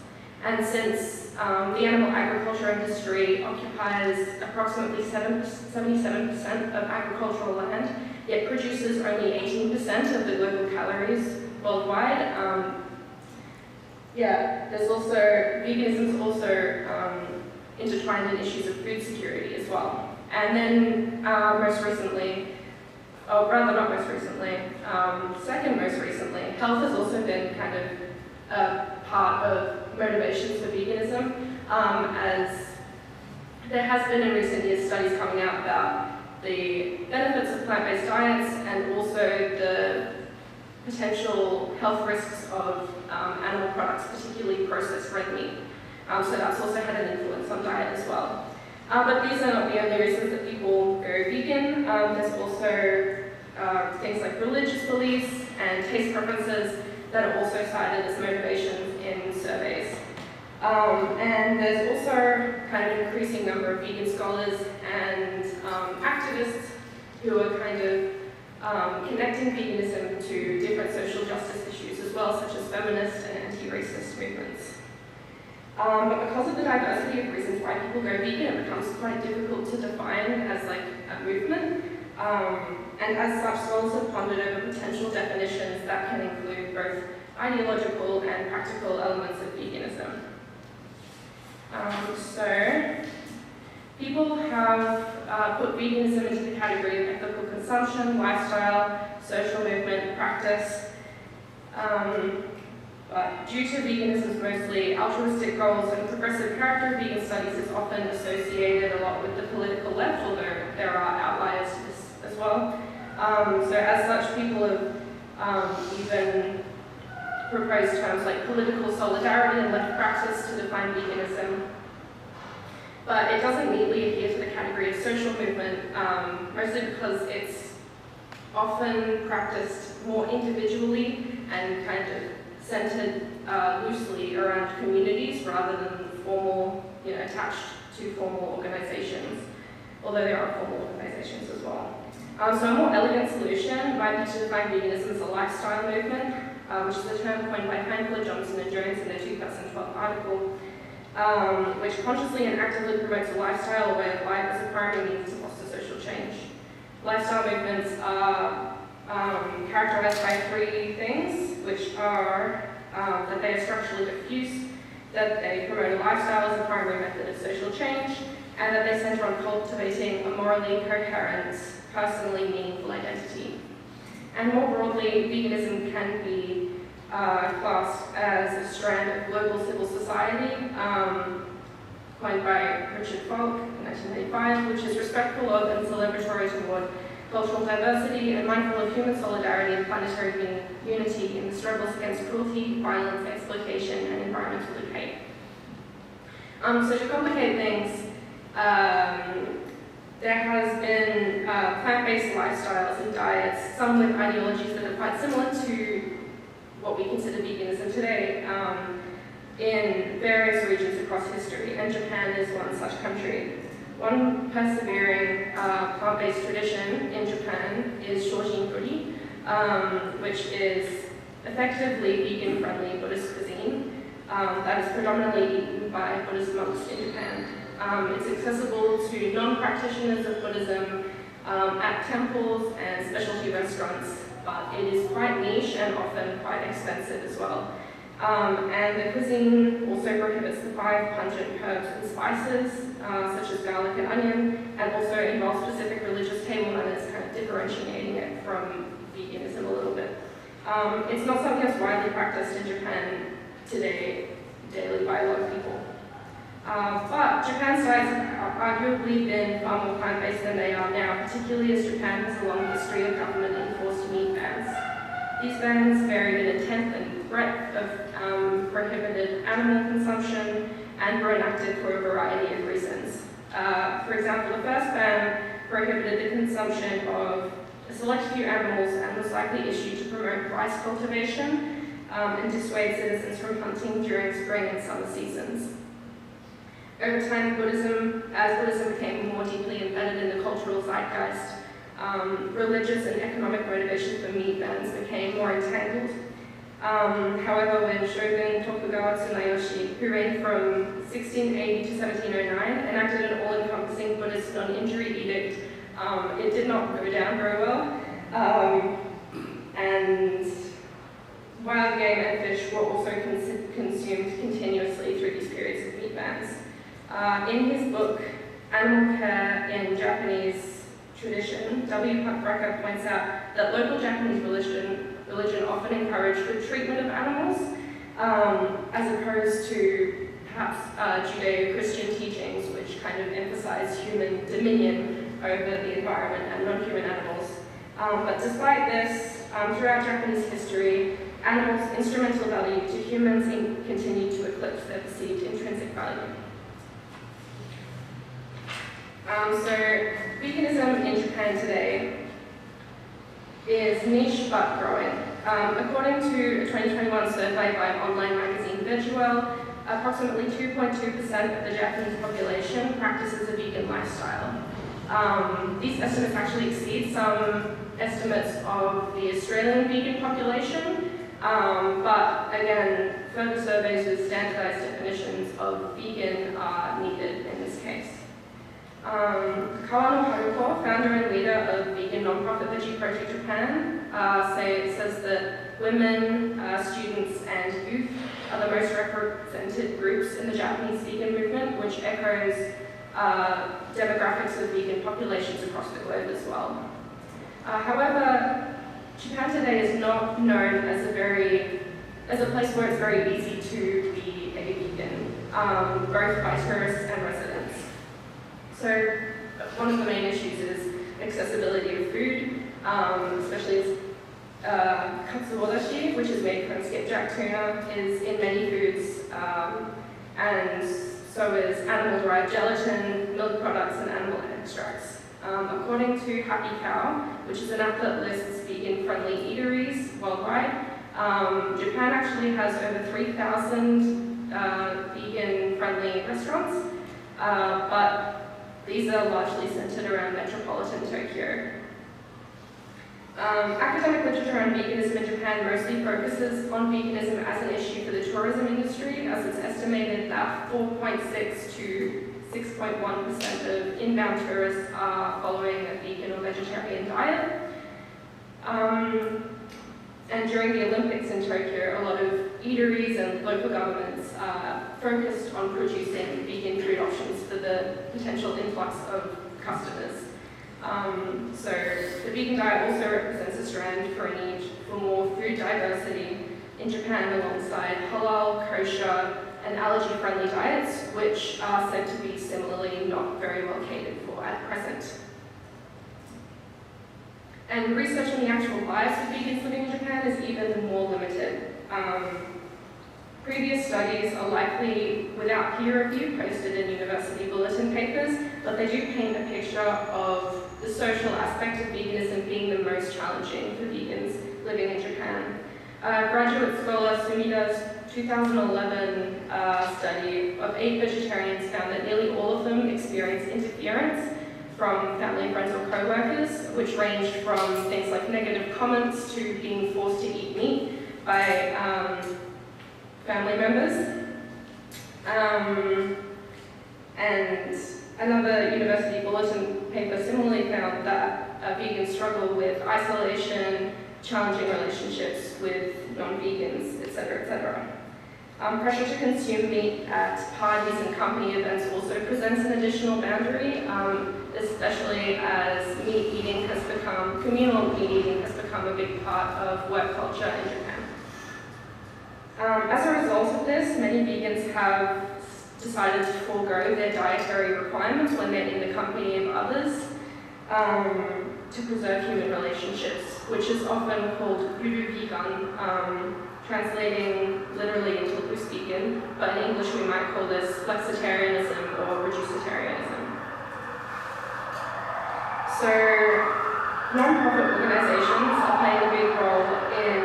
And since the animal agriculture industry occupies approximately 77% of agricultural land, yet produces only 18% of the global calories worldwide, veganism is also intertwined in issues of food security as well. And then second most recently, health has also been kind of a part of motivations for veganism, as there has been in recent years studies coming out about the benefits of plant-based diets and also the potential health risks of animal products, particularly processed red meat. So that's also had an influence on diet as well. But these are not the only reasons that people go vegan. There's also things like religious beliefs and taste preferences that are also cited as motivations in surveys. And there's also kind of an increasing number of vegan scholars and activists who are kind of connecting veganism to different social justice issues as well, such as feminist and anti-racist movements. But because of the diversity of reasons why people go vegan, it becomes quite difficult to define as like a movement. And as such, scholars have pondered over potential definitions that can include both ideological and practical elements of veganism. So people have put veganism into the category of ethical consumption, lifestyle, social movement, practice. But due to veganism's mostly altruistic goals and progressive character, vegan studies is often associated a lot with the political left, although there are outliers to this as well. So as such, people have even proposed terms like political solidarity and left practice to define veganism. But it doesn't neatly adhere to the category of social movement, mostly because it's often practiced more individually and kind of centered loosely around communities rather than formal, attached to formal organizations, although there are formal organizations as well. So a more elegant solution might be to define veganism as a lifestyle movement, which is a term coined by Heinkel, Johnson and Jones in their 2012 article, which consciously and actively promotes a lifestyle or way of life as a primary means to foster social change. Lifestyle movements are characterized by three things, which are that they are structurally diffuse, that they promote a lifestyle as a primary method of social change, and that they center on cultivating a morally coherent, personally meaningful identity. And more broadly, veganism can be classed as a strand of global civil society, coined by Richard Falk in 1995, which is respectful of and celebratory toward cultural diversity and mindful of human solidarity and planetary unity in the struggles against cruelty, violence, exploitation, and environmental decay. So to complicate things, there has been plant-based lifestyles and diets, some with ideologies that are quite similar to what we consider veganism today, in various regions across history, and Japan is one such country. One persevering plant-based tradition in Japan is Shojin-guri, which is effectively vegan-friendly Buddhist cuisine that is predominantly eaten by Buddhist monks in Japan. It's accessible to non-practitioners of Buddhism at temples and specialty restaurants, but it is quite niche and often quite expensive as well. And the cuisine also prohibits the 5 pungent herbs and spices, such as garlic and onion, and also involves specific religious table manners, kind of differentiating it from veganism a little bit. It's not something that's widely practiced in Japan today, daily by a lot of people. But Japan's diets have arguably been far more plant-based than they are now, particularly as Japan has a long history of government-enforced meat bans. These bans varied in intent and breadth of prohibited animal consumption and were enacted for a variety of reasons. For example, the first ban prohibited the consumption of a select few animals and was likely issued to promote rice cultivation and dissuade citizens from hunting during spring and summer seasons. Over time, as Buddhism became more deeply embedded in the cultural zeitgeist, religious and economic motivations for meat bans became more entangled. However, when Shogun Tokugawa Tsunayoshi, who reigned from 1680 to 1709, enacted an all-encompassing Buddhist non-injury edict, it did not go down very well. And wild game and fish were also consumed continuously through these periods of meat bans. In his book, Animal Care in Japanese Tradition, W. Brecker points out that local Japanese religion often encouraged good treatment of animals, as opposed to perhaps Judeo-Christian teachings, which kind of emphasize human dominion over the environment and non-human animals. But despite this, throughout Japanese history, animals' instrumental value to humans continued to eclipse their perceived intrinsic value. So veganism in Japan today is niche but growing. According to a 2021 survey by online magazine Vegewell, approximately 2.2% of the Japanese population practices a vegan lifestyle. These estimates actually exceed some estimates of the Australian vegan population, but again, further surveys with standardized definitions of vegan are needed in this case. Kawano Haruko, founder and leader of vegan nonprofit Veggie Project Japan, says that women, students, and youth are the most represented groups in the Japanese vegan movement, which echoes demographics of vegan populations across the globe as well. However, Japan today is not known as a very as a place where it's very easy to be a vegan, both by tourists and residents. So one of the main issues is accessibility of food, especially katsuodashi, which is made from skipjack tuna, is in many foods, and so is animal-derived gelatin, milk products, and animal extracts. According to Happy Cow, which is an app that lists vegan-friendly eateries worldwide, Japan actually has over 3,000 vegan-friendly restaurants, but these are largely centered around metropolitan Tokyo. Academic literature on veganism in Japan mostly focuses on veganism as an issue for the tourism industry, as it's estimated that 4.6 to 6.1% of inbound tourists are following a vegan or vegetarian diet. And during the Olympics in Tokyo, a lot of eateries and local governments focused on producing vegan food options for the potential influx of customers. So the vegan diet also represents a strand for a need for more food diversity in Japan alongside halal, kosher, and allergy-friendly diets, which are said to be similarly not very well catered for at present. And research on the actual lives of vegans living in Japan is even more limited. Previous studies are likely without peer review posted in university bulletin papers, but they do paint a picture of the social aspect of veganism being the most challenging for vegans living in Japan. Graduate scholar Sumida's 2011 study of 8 vegetarians found that nearly all of them experienced interference from family, friends, or co-workers, which ranged from things like negative comments to being forced to eat meat by family members. And another university bulletin paper similarly found that vegans struggle with isolation, challenging relationships with non-vegans, etc., etc. Pressure to consume meat at parties and company events also presents an additional boundary, especially as communal meat eating has become a big part of work culture in Japan. As a result of this, many vegans have decided to forego their dietary requirements when they're in the company of others to preserve human relationships, which is often called yuru vegan, translating literally into loose vegan, but in English we might call this flexitarianism or reducitarianism. So, non-profit organizations are playing a big role in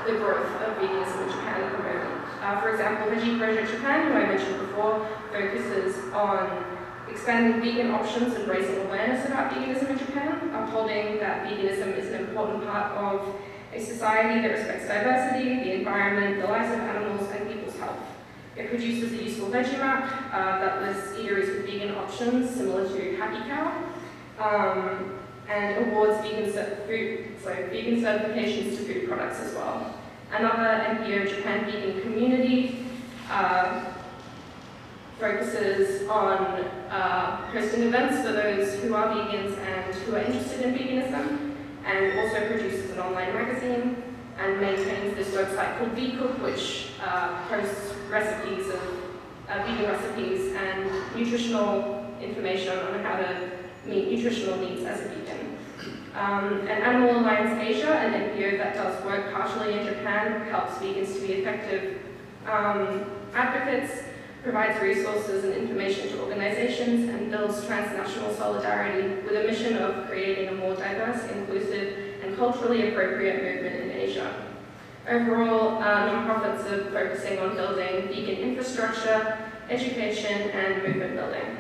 the growth of veganism in Japan at the moment. For example, Veggie Project Japan, who I mentioned before, focuses on expanding vegan options and raising awareness about veganism in Japan, upholding that veganism is an important part of a society that respects diversity, the environment, the lives of animals, and people's health. It produces a useful veggie map that lists eateries with vegan options, similar to Happy Cow, and awards vegan certifications to food products as well. Another NPO, Japan Vegan Community, focuses on hosting events for those who are vegans and who are interested in veganism, and also produces an online magazine and maintains this website called VCook, which posts recipes of vegan recipes and nutritional information on how to meet nutritional needs as a vegan. And Animal Alliance Asia, an NPO that does work partially in Japan, helps vegans to be effective advocates, provides resources and information to organizations, and builds transnational solidarity with a mission of creating a more diverse, inclusive, and culturally appropriate movement in Asia. Overall, nonprofits are focusing on building vegan infrastructure, education, and movement building.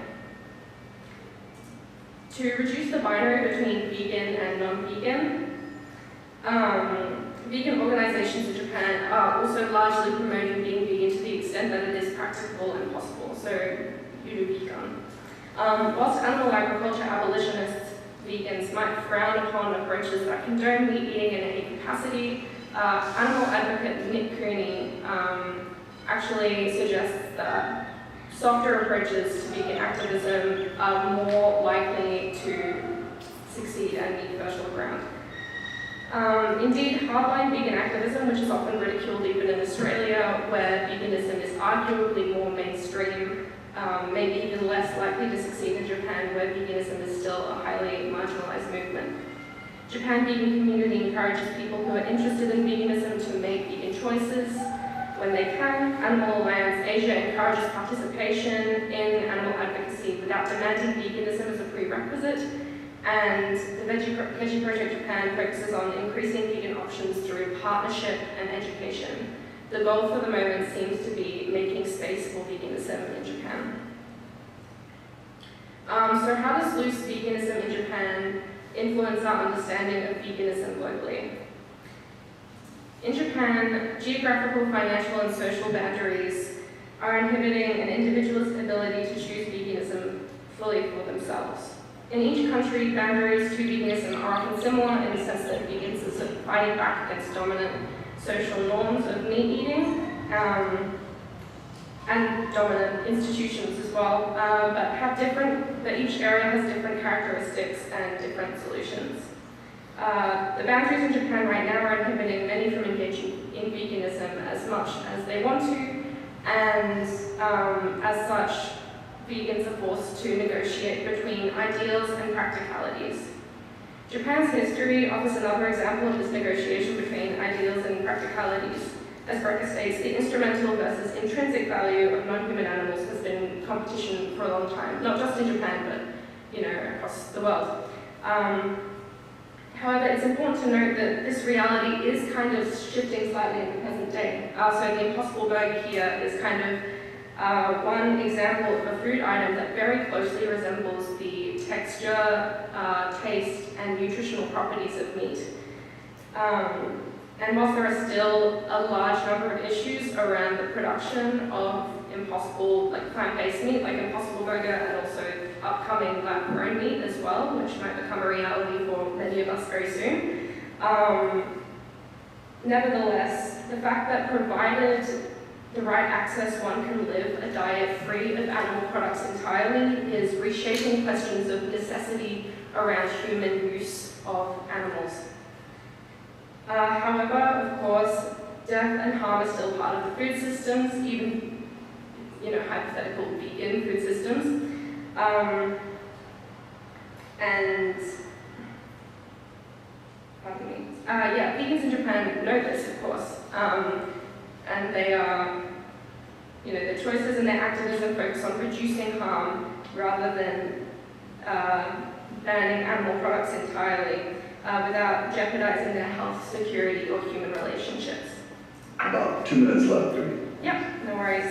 To reduce the binary between vegan and non-vegan, vegan organizations in Japan are also largely promoting being vegan to the extent that it is practicable and possible, so yuru vegan. Whilst animal agriculture abolitionists, vegans might frown upon approaches that condone meat eating in any capacity, animal advocate Nick Cooney actually suggests that softer approaches to vegan activism are more likely to succeed and meet fertile ground. Indeed, hardline vegan activism, which is often ridiculed even in Australia, where veganism is arguably more mainstream, may be even less likely to succeed in Japan, where veganism is still a highly marginalized movement. Japan vegan community encourages people who are interested in veganism to make vegan choices when they can. Animal Alliance Asia encourages participation in animal advocacy without demanding veganism as a prerequisite. And the Veggie Project Japan focuses on increasing vegan options through partnership and education. The goal for the moment seems to be making space for veganism in Japan. So how does loose veganism in Japan influence our understanding of veganism globally? In Japan, geographical, financial, and social boundaries are inhibiting an individual's ability to choose veganism fully for themselves. In each country, boundaries to veganism are often similar in the sense that vegans are sort of fighting back against dominant social norms of meat eating and dominant institutions as well, but each area has different characteristics and different solutions. The boundaries in Japan right now are inhibiting many from engaging in veganism as much as they want to, and as such, vegans are forced to negotiate between ideals and practicalities. Japan's history offers another example of this negotiation between ideals and practicalities. As Brecker states, the instrumental versus intrinsic value of non-human animals has been competition for a long time, not just in Japan, but across the world. However, it's important to note that this reality is kind of shifting slightly in the present day. So the Impossible Burger here is kind of one example of a food item that very closely resembles the texture, taste, and nutritional properties of meat. And whilst there are still a large number of issues around the production of impossible, like plant-based meat, like Impossible Burger, and also upcoming lab-grown meat as well, which might become a reality for many of us very soon. Nevertheless, the fact that provided the right access, one can live a diet free of animal products entirely is reshaping questions of necessity around human use of animals. However, of course, death and harm are still part of the food systems, even hypothetical vegan food systems. Vegans in Japan know this, of course, and they are, their choices and their activism focus on reducing harm rather than banning animal products entirely without jeopardizing their health, security, or human relationships. About 2 minutes left. Yep, no worries.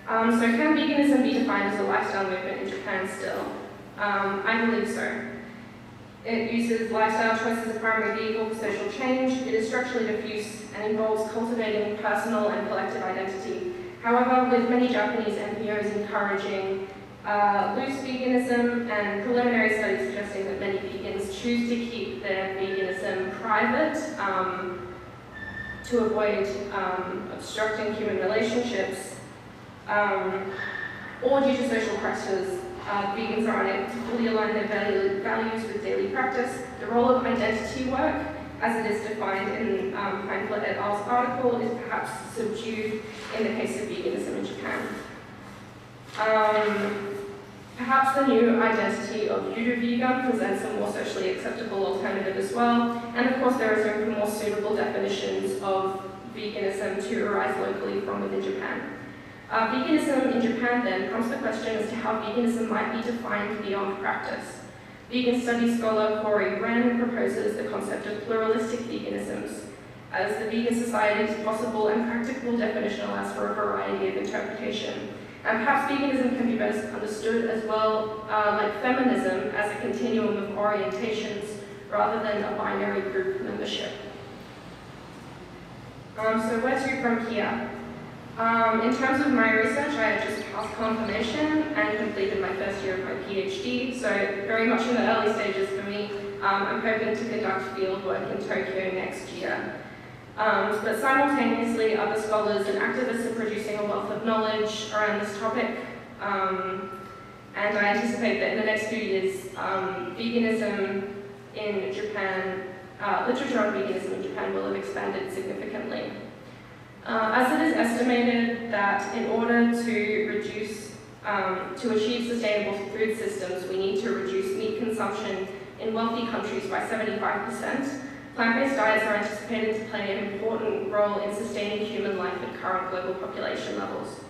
So can veganism be defined as a lifestyle movement in Japan still? I believe so. It uses lifestyle choice as a primary vehicle for social change. It is structurally diffuse and involves cultivating personal and collective identity. However, with many Japanese NPOs encouraging loose veganism and preliminary studies suggesting that many vegans choose to keep their veganism private to avoid obstructing human relationships, or due to social pressures, vegans are unable to fully align their values with daily practice. The role of identity work, as it is defined in Heinfeld et al.'s article, is perhaps subdued in the case of veganism in Japan. Perhaps the new identity of Yudo-vegan presents a more socially acceptable alternative as well, and of course there is room for more suitable definitions of veganism to arise locally from within Japan. Veganism in Japan then comes the question as to how veganism might be defined beyond practice. Vegan studies scholar Corey Wren proposes the concept of pluralistic veganisms, as the vegan society's possible and practical definition allows for a variety of interpretation. And perhaps veganism can be best understood as well, like feminism, as a continuum of orientations rather than a binary group membership. So where to from here? In terms of my research, I have just passed confirmation and completed my first year of my PhD, so very much in the early stages for me. I'm hoping to conduct field work in Tokyo next year. But simultaneously, other scholars and activists are producing a wealth of knowledge around this topic, and I anticipate that in the next few years, veganism in Japan literature on veganism in Japan will have expanded significantly. As it is estimated that in order to achieve sustainable food systems, we need to reduce meat consumption in wealthy countries by 75%. Plant-based diets are anticipated to play an important role in sustaining human life at current global population levels.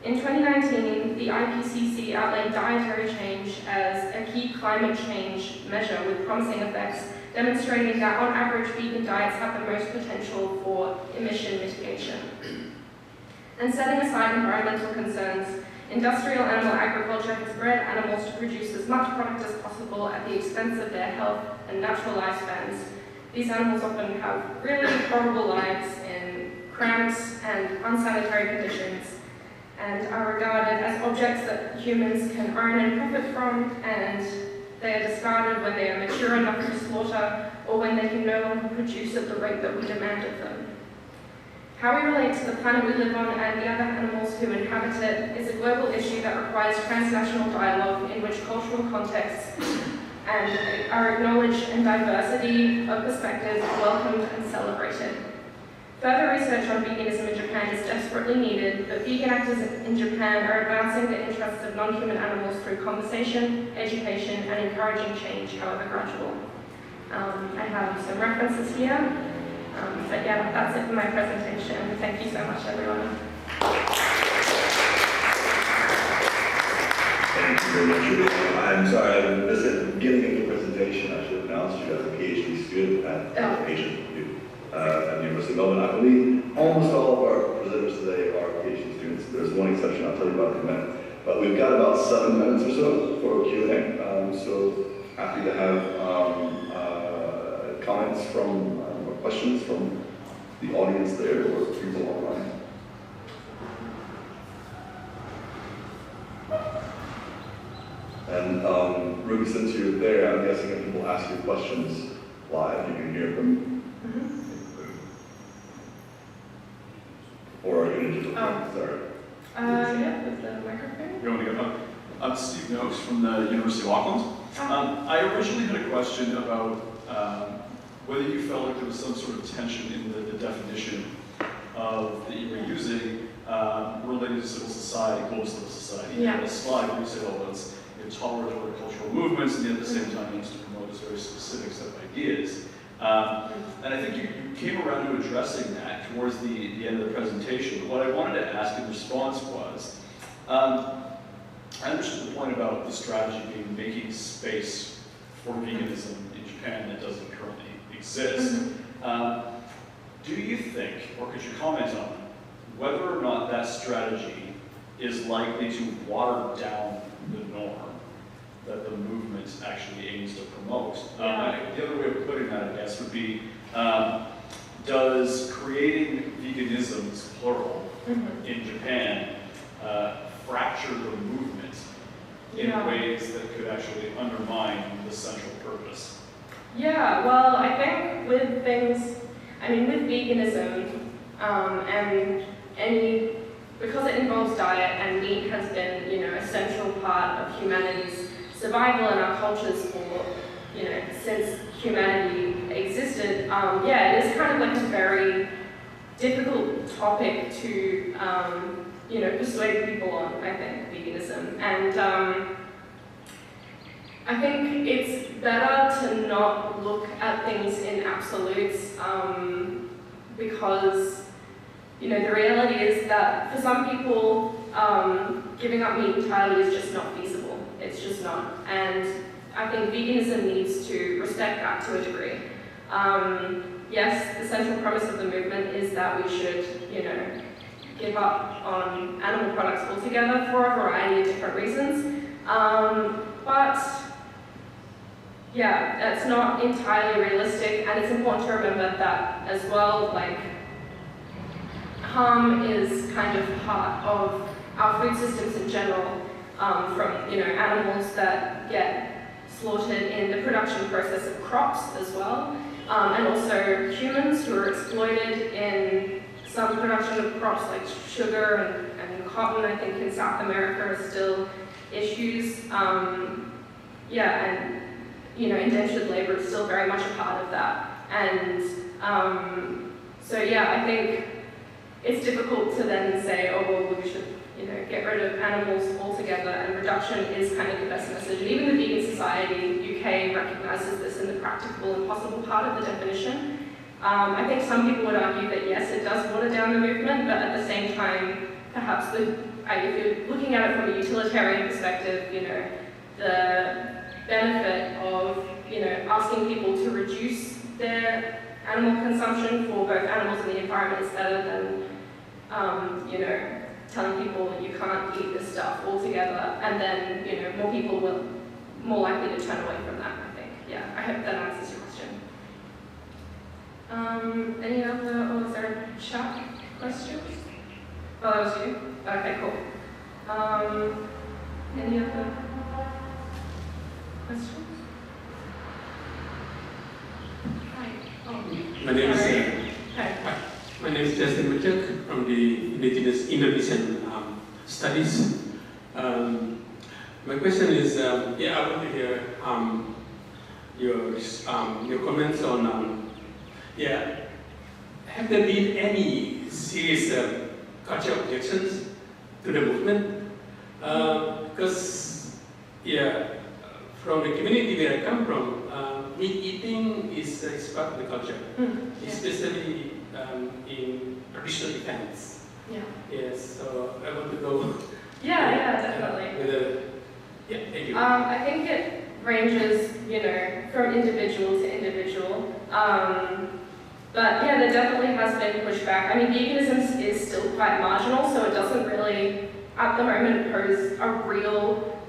In 2019, the IPCC outlined dietary change as a key climate change measure with promising effects, demonstrating that on average vegan diets have the most potential for emission mitigation. And setting aside environmental concerns, industrial animal agriculture has bred animals to produce as much product as possible at the expense of their health and natural lifespans. These animals often have really horrible lives in cramped and unsanitary conditions, and are regarded as objects that humans can earn and profit from, and they are discarded when they are mature enough to slaughter, or when they can no longer produce at the rate that we demand of them. How we relate to the planet we live on and the other animals who inhabit it is a global issue that requires transnational dialogue in which cultural contexts and are acknowledged and diversity of perspectives welcomed and celebrated. Further research on veganism in Japan is desperately needed, but vegan actors in Japan are advancing the interests of non-human animals through conversation, education, and encouraging change, however gradual. I have some references here, but yeah, that's it for my presentation. Thank you so much, everyone. Thank you very much. I'm sorry, I missed it at the beginning of the presentation. I should have announced you as a PhD student at the University of Melbourne. I believe almost all of our presenters today are PhD students. There's one exception I'll tell you about in a minute. But we've got about 7 minutes or so for Q&A. So happy to have comments from, or questions from the audience there or people online. And Ruby, since you're there, I'm guessing if people ask you questions live, you can hear them. Or are you going to just sorry? Yeah, with the microphone. You want to go? I'm Steve Noakes from the University of Auckland. I originally had a question about whether you felt like there was some sort of tension in the definition that you were using related to civil society, global civil society. Yeah. The slide where you say, well, it's tolerant of cultural movements, and yet at the same time needs to promote this very specific set of ideas. And I think you came around to addressing that towards the end of the presentation. But what I wanted to ask in response was, I understood the point about the strategy being making space for veganism in Japan that doesn't currently exist. Do you think, or could you comment on, whether or not that strategy is likely to water down the norm that the movement actually aims to promote? The other way of putting that, I guess, would be, does creating veganisms, plural, in Japan fracture the movement in ways that could actually undermine the central purpose? Yeah, well, I think with things, with veganism, and because it involves diet and meat has been, a central part of humanity's survival in our cultures for, since humanity existed, it is kind of like a very difficult topic to, persuade people on, I think, veganism. And I think it's better to not look at things in absolutes because, the reality is that for some people, giving up meat entirely is just not feasible. It's just not. And I think veganism needs to respect that to a degree. Yes, the central premise of the movement is that we should, give up on animal products altogether for a variety of different reasons. But yeah, that's not entirely realistic, and it's important to remember that as well, harm is kind of part of our food systems in general, from animals that get slaughtered in the production process of crops as well, and also humans who are exploited in some production of crops like sugar and cotton. I think in South America are still issues. And indentured labor is still very much a part of that. And so yeah, I think it's difficult to then say, oh well, we should, you know, get rid of animals altogether, and reduction is kind of the best message. And even the Vegan Society UK recognises this in the practicable and possible part of the definition. I think some people would argue that yes, it does water down the movement, but at the same time, perhaps if you're looking at it from a utilitarian perspective, you know, the benefit of, you know, asking people to reduce their animal consumption for both animals and the environment is better than, you know, telling people you can't eat this stuff altogether, and then, you know, more people will more likely to turn away from that, I think. Yeah, I hope that answers your question. Any other, or is there a chat question? Oh, that was you? Okay, cool. Any other questions? Hi. Oh, My name is Hi. my name is Justin Machak from the Indigenous Indonesian Studies. My question is, yeah, I want to hear your comments on, yeah, have there been any serious cultural objections to the movement? Because, yeah, from the community where I come from, meat eating is part of the culture, especially in traditional events. Yeah. Yes, so I want to go. Yeah, definitely. Yeah, thank you. I think it ranges, you know, from individual to individual. But yeah, there definitely has been pushback. I mean, veganism is still quite marginal, so it doesn't really, at the moment, pose a real,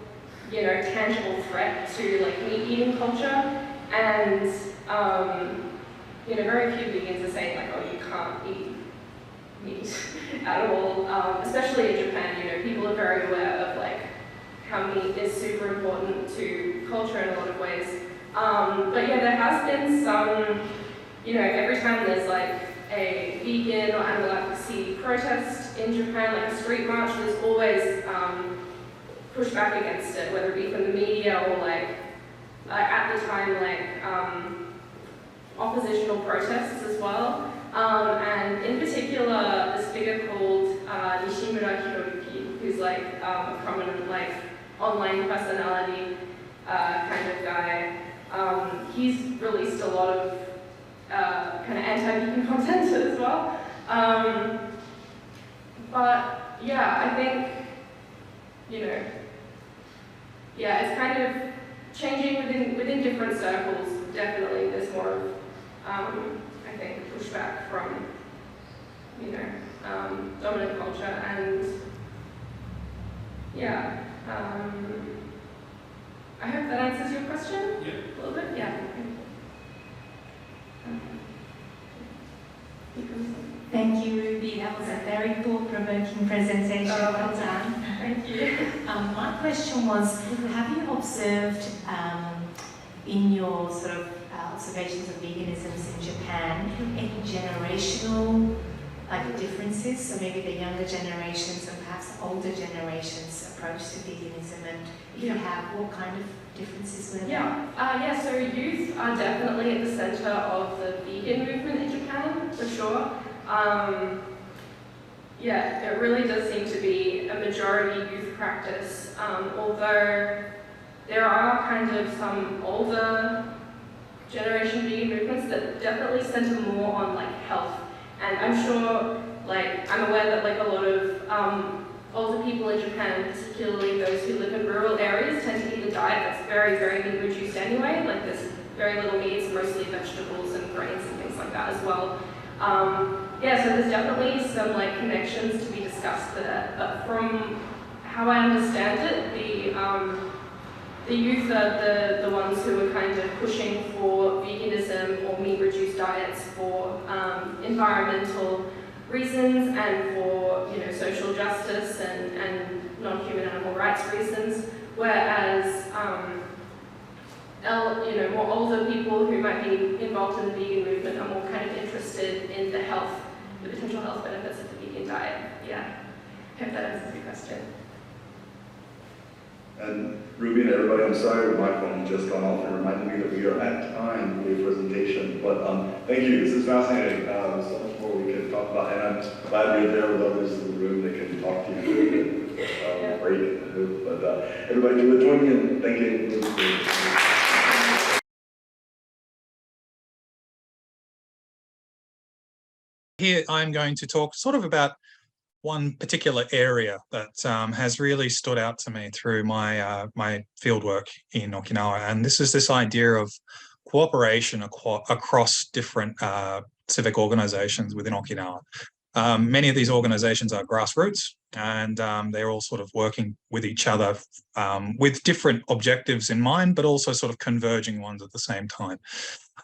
you know, tangible threat to like meat eating culture. And you know, very few vegans are saying like, oh, you can't eat meat at all. Especially in Japan, you know, people are very aware of like how meat is super important to culture in a lot of ways. But yeah, there has been some, you know, every time there's like a vegan or animal advocacy protest in Japan, like a street march, there's always pushback against it, whether it be from the media or like at the time, like oppositional protests as well. And in particular, this figure called who's like a prominent like online personality kind of guy. He's released a lot of kind of anti-vegan content as well. But yeah, I think, you know, yeah, it's kind of changing within different circles. Definitely, there's more of, I think, pushback from, you know, dominant culture, and yeah, I hope that answers your question. Yeah. A little bit, yeah. Thank you, Ruby. That was a very thought-provoking presentation. Well done. Thank you. My question was, have you observed in your sort of observations of veganism in Japan any generational differences? So maybe the younger generations and perhaps older generations approach to veganism, and if you have, what kind of differences were there? Yeah, so youth are definitely at the center of the vegan movement in Japan, for sure. Yeah, it really does seem to be a majority youth practice, although there are kind of some older generation vegan movements that definitely center more on like health. And I'm sure, like, I'm aware that like a lot of older people in Japan, particularly those who live in rural areas, tend to eat a diet that's very, very meat reduced anyway. Like there's very little meat, it's mostly vegetables and grains and things like that as well. Yeah, so there's definitely some like connections to be discussed there. But from how I understand it, the youth are the ones who are kind of pushing for veganism or meat-reduced diets for environmental reasons and for, you know, social justice and non-human animal rights reasons, whereas you know, more older people who might be involved in the vegan movement are more kind of interested in the potential health benefits of the vegan diet. Yeah, I hope that answers your question. And Ruby and everybody, I'm sorry my phone just gone off and reminded me that we are at time for the presentation. But thank you, this is fascinating. So much more we can talk about, and I'm glad you're there with others in the room that can talk to you. Great. But everybody, join me in thanking Ruby. Here I'm going to talk sort of about one particular area that has really stood out to me through my my fieldwork in Okinawa, and this is this idea of cooperation across different civic organizations within Okinawa. Many of these organizations are grassroots, and they're all sort of working with each other with different objectives in mind, but also sort of converging ones at the same time.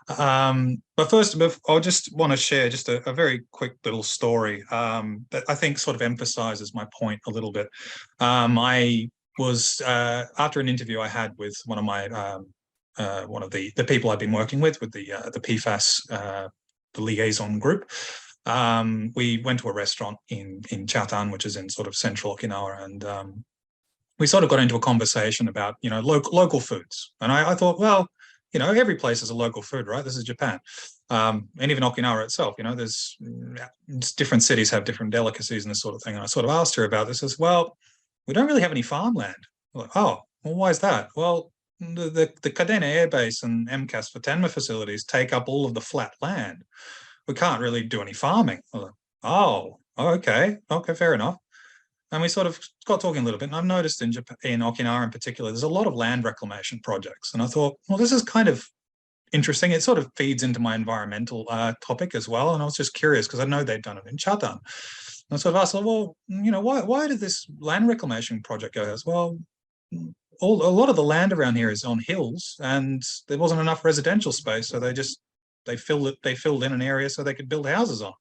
But first, I just want to share just a very quick little story that I think sort of emphasizes my point a little bit. I was, after an interview I had with one of my, one of the people I've been working with the PFAS, the liaison group, we went to a restaurant in Chatan, which is in sort of central Okinawa, and we sort of got into a conversation about, you know, local foods. And I thought, well, you know, every place is a local food, right? This is Japan. And even Okinawa itself, you know, there's different cities have different delicacies and this sort of thing. And I sort of asked her about this as well. We don't really have any farmland. I'm like, oh, well, why is that? Well, the Kadena Air Base and MCAS for Tenma facilities take up all of the flat land. We can't really do any farming. I'm like, oh, okay, fair enough. And we sort of got talking a little bit, and I've noticed in Japan, in Okinawa in particular, there's a lot of land reclamation projects. And I thought, well, this is kind of interesting. It sort of feeds into my environmental topic as well. And I was just curious because I know they've done it in Chatan. And I sort of asked, well, you know, why did this land reclamation project go? As well, a lot of the land around here is on hills, and there wasn't enough residential space, so they filled in an area so they could build houses on.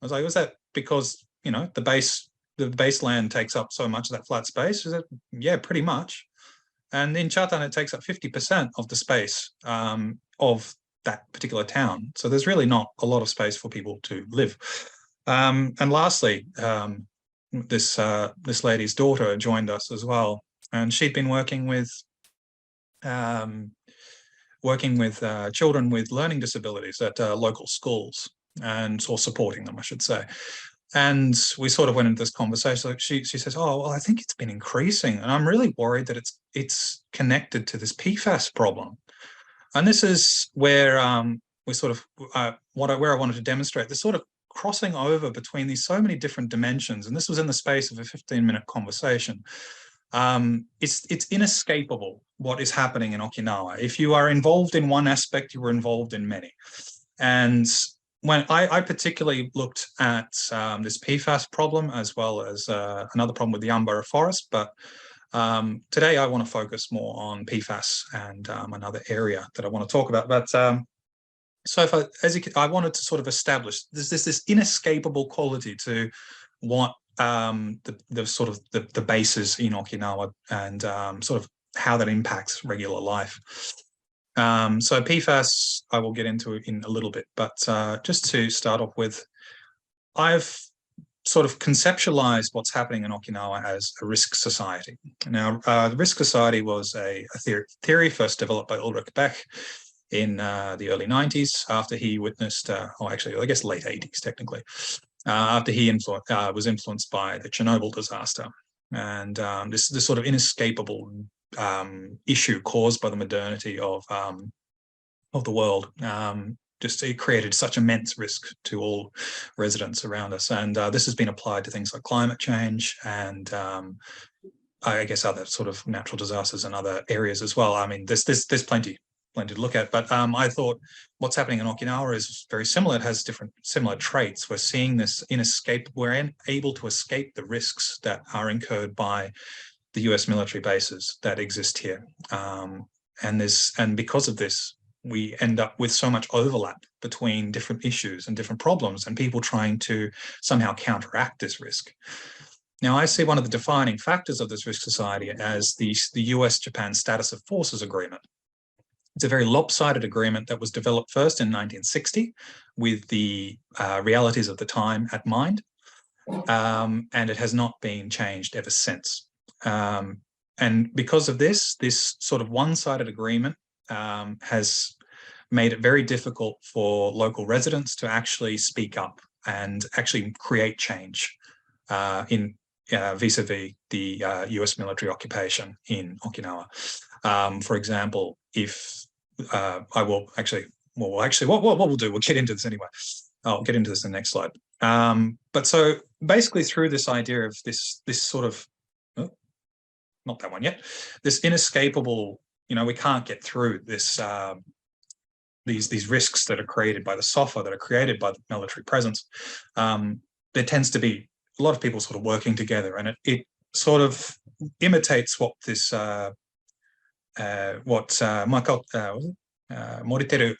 I was like, was that because, you know, the baseland takes up so much of that flat space? Is it? Yeah, pretty much. And in Chatan, it takes up 50% of the space of that particular town. So there's really not a lot of space for people to live. And lastly, this lady's daughter joined us as well, and she'd been working with children with learning disabilities at local schools, or supporting them, I should say. And we sort of went into this conversation. Like she says, oh, well, I think it's been increasing, and I'm really worried that it's connected to this PFAS problem. And this is where we sort of where I wanted to demonstrate this sort of crossing over between these so many different dimensions. And this was in the space of a 15-minute conversation. It's inescapable what is happening in Okinawa. If you are involved in one aspect, you are involved in many. And when I particularly looked at this PFAS problem, as well as another problem with the Yambara forest, but today I want to focus more on PFAS and another area that I want to talk about. But so I wanted to sort of establish there's this inescapable quality to what the sort of the bases in Okinawa, and sort of how that impacts regular life. So PFAS, I will get into it in a little bit, but just to start off with, I've sort of conceptualized what's happening in Okinawa as a risk society. Now, the risk society was a theory first developed by Ulrich Beck in the early 90s, after he witnessed, or actually, I guess late 80s technically, after he was influenced by the Chernobyl disaster. And this sort of inescapable issue caused by the modernity of the world. Just it created such immense risk to all residents around us. And this has been applied to things like climate change and I guess other sort of natural disasters and other areas as well. I mean, there's plenty to look at, but I thought what's happening in Okinawa is very similar. It has similar traits. We're seeing this we're able to escape the risks that are incurred by the US military bases that exist here. And because of this, we end up with so much overlap between different issues and different problems and people trying to somehow counteract this risk. Now, I see one of the defining factors of this risk society as the US-Japan Status of Forces Agreement. It's a very lopsided agreement that was developed first in 1960 with the realities of the time at mind, and it has not been changed ever since. And because of this sort of one-sided agreement has made it very difficult for local residents to actually speak up and actually create change in vis-a-vis the US military occupation in Okinawa. For example, if I will actually, what we'll do, we'll get into this anyway. I'll get into this in the next slide. But so basically through this idea of this sort of, oh, not that one yet, this inescapable, we can't get through this, these risks that are created by the SOFA, that are created by the military presence. There tends to be a lot of people sort of working together, and it sort of imitates what this Moriteru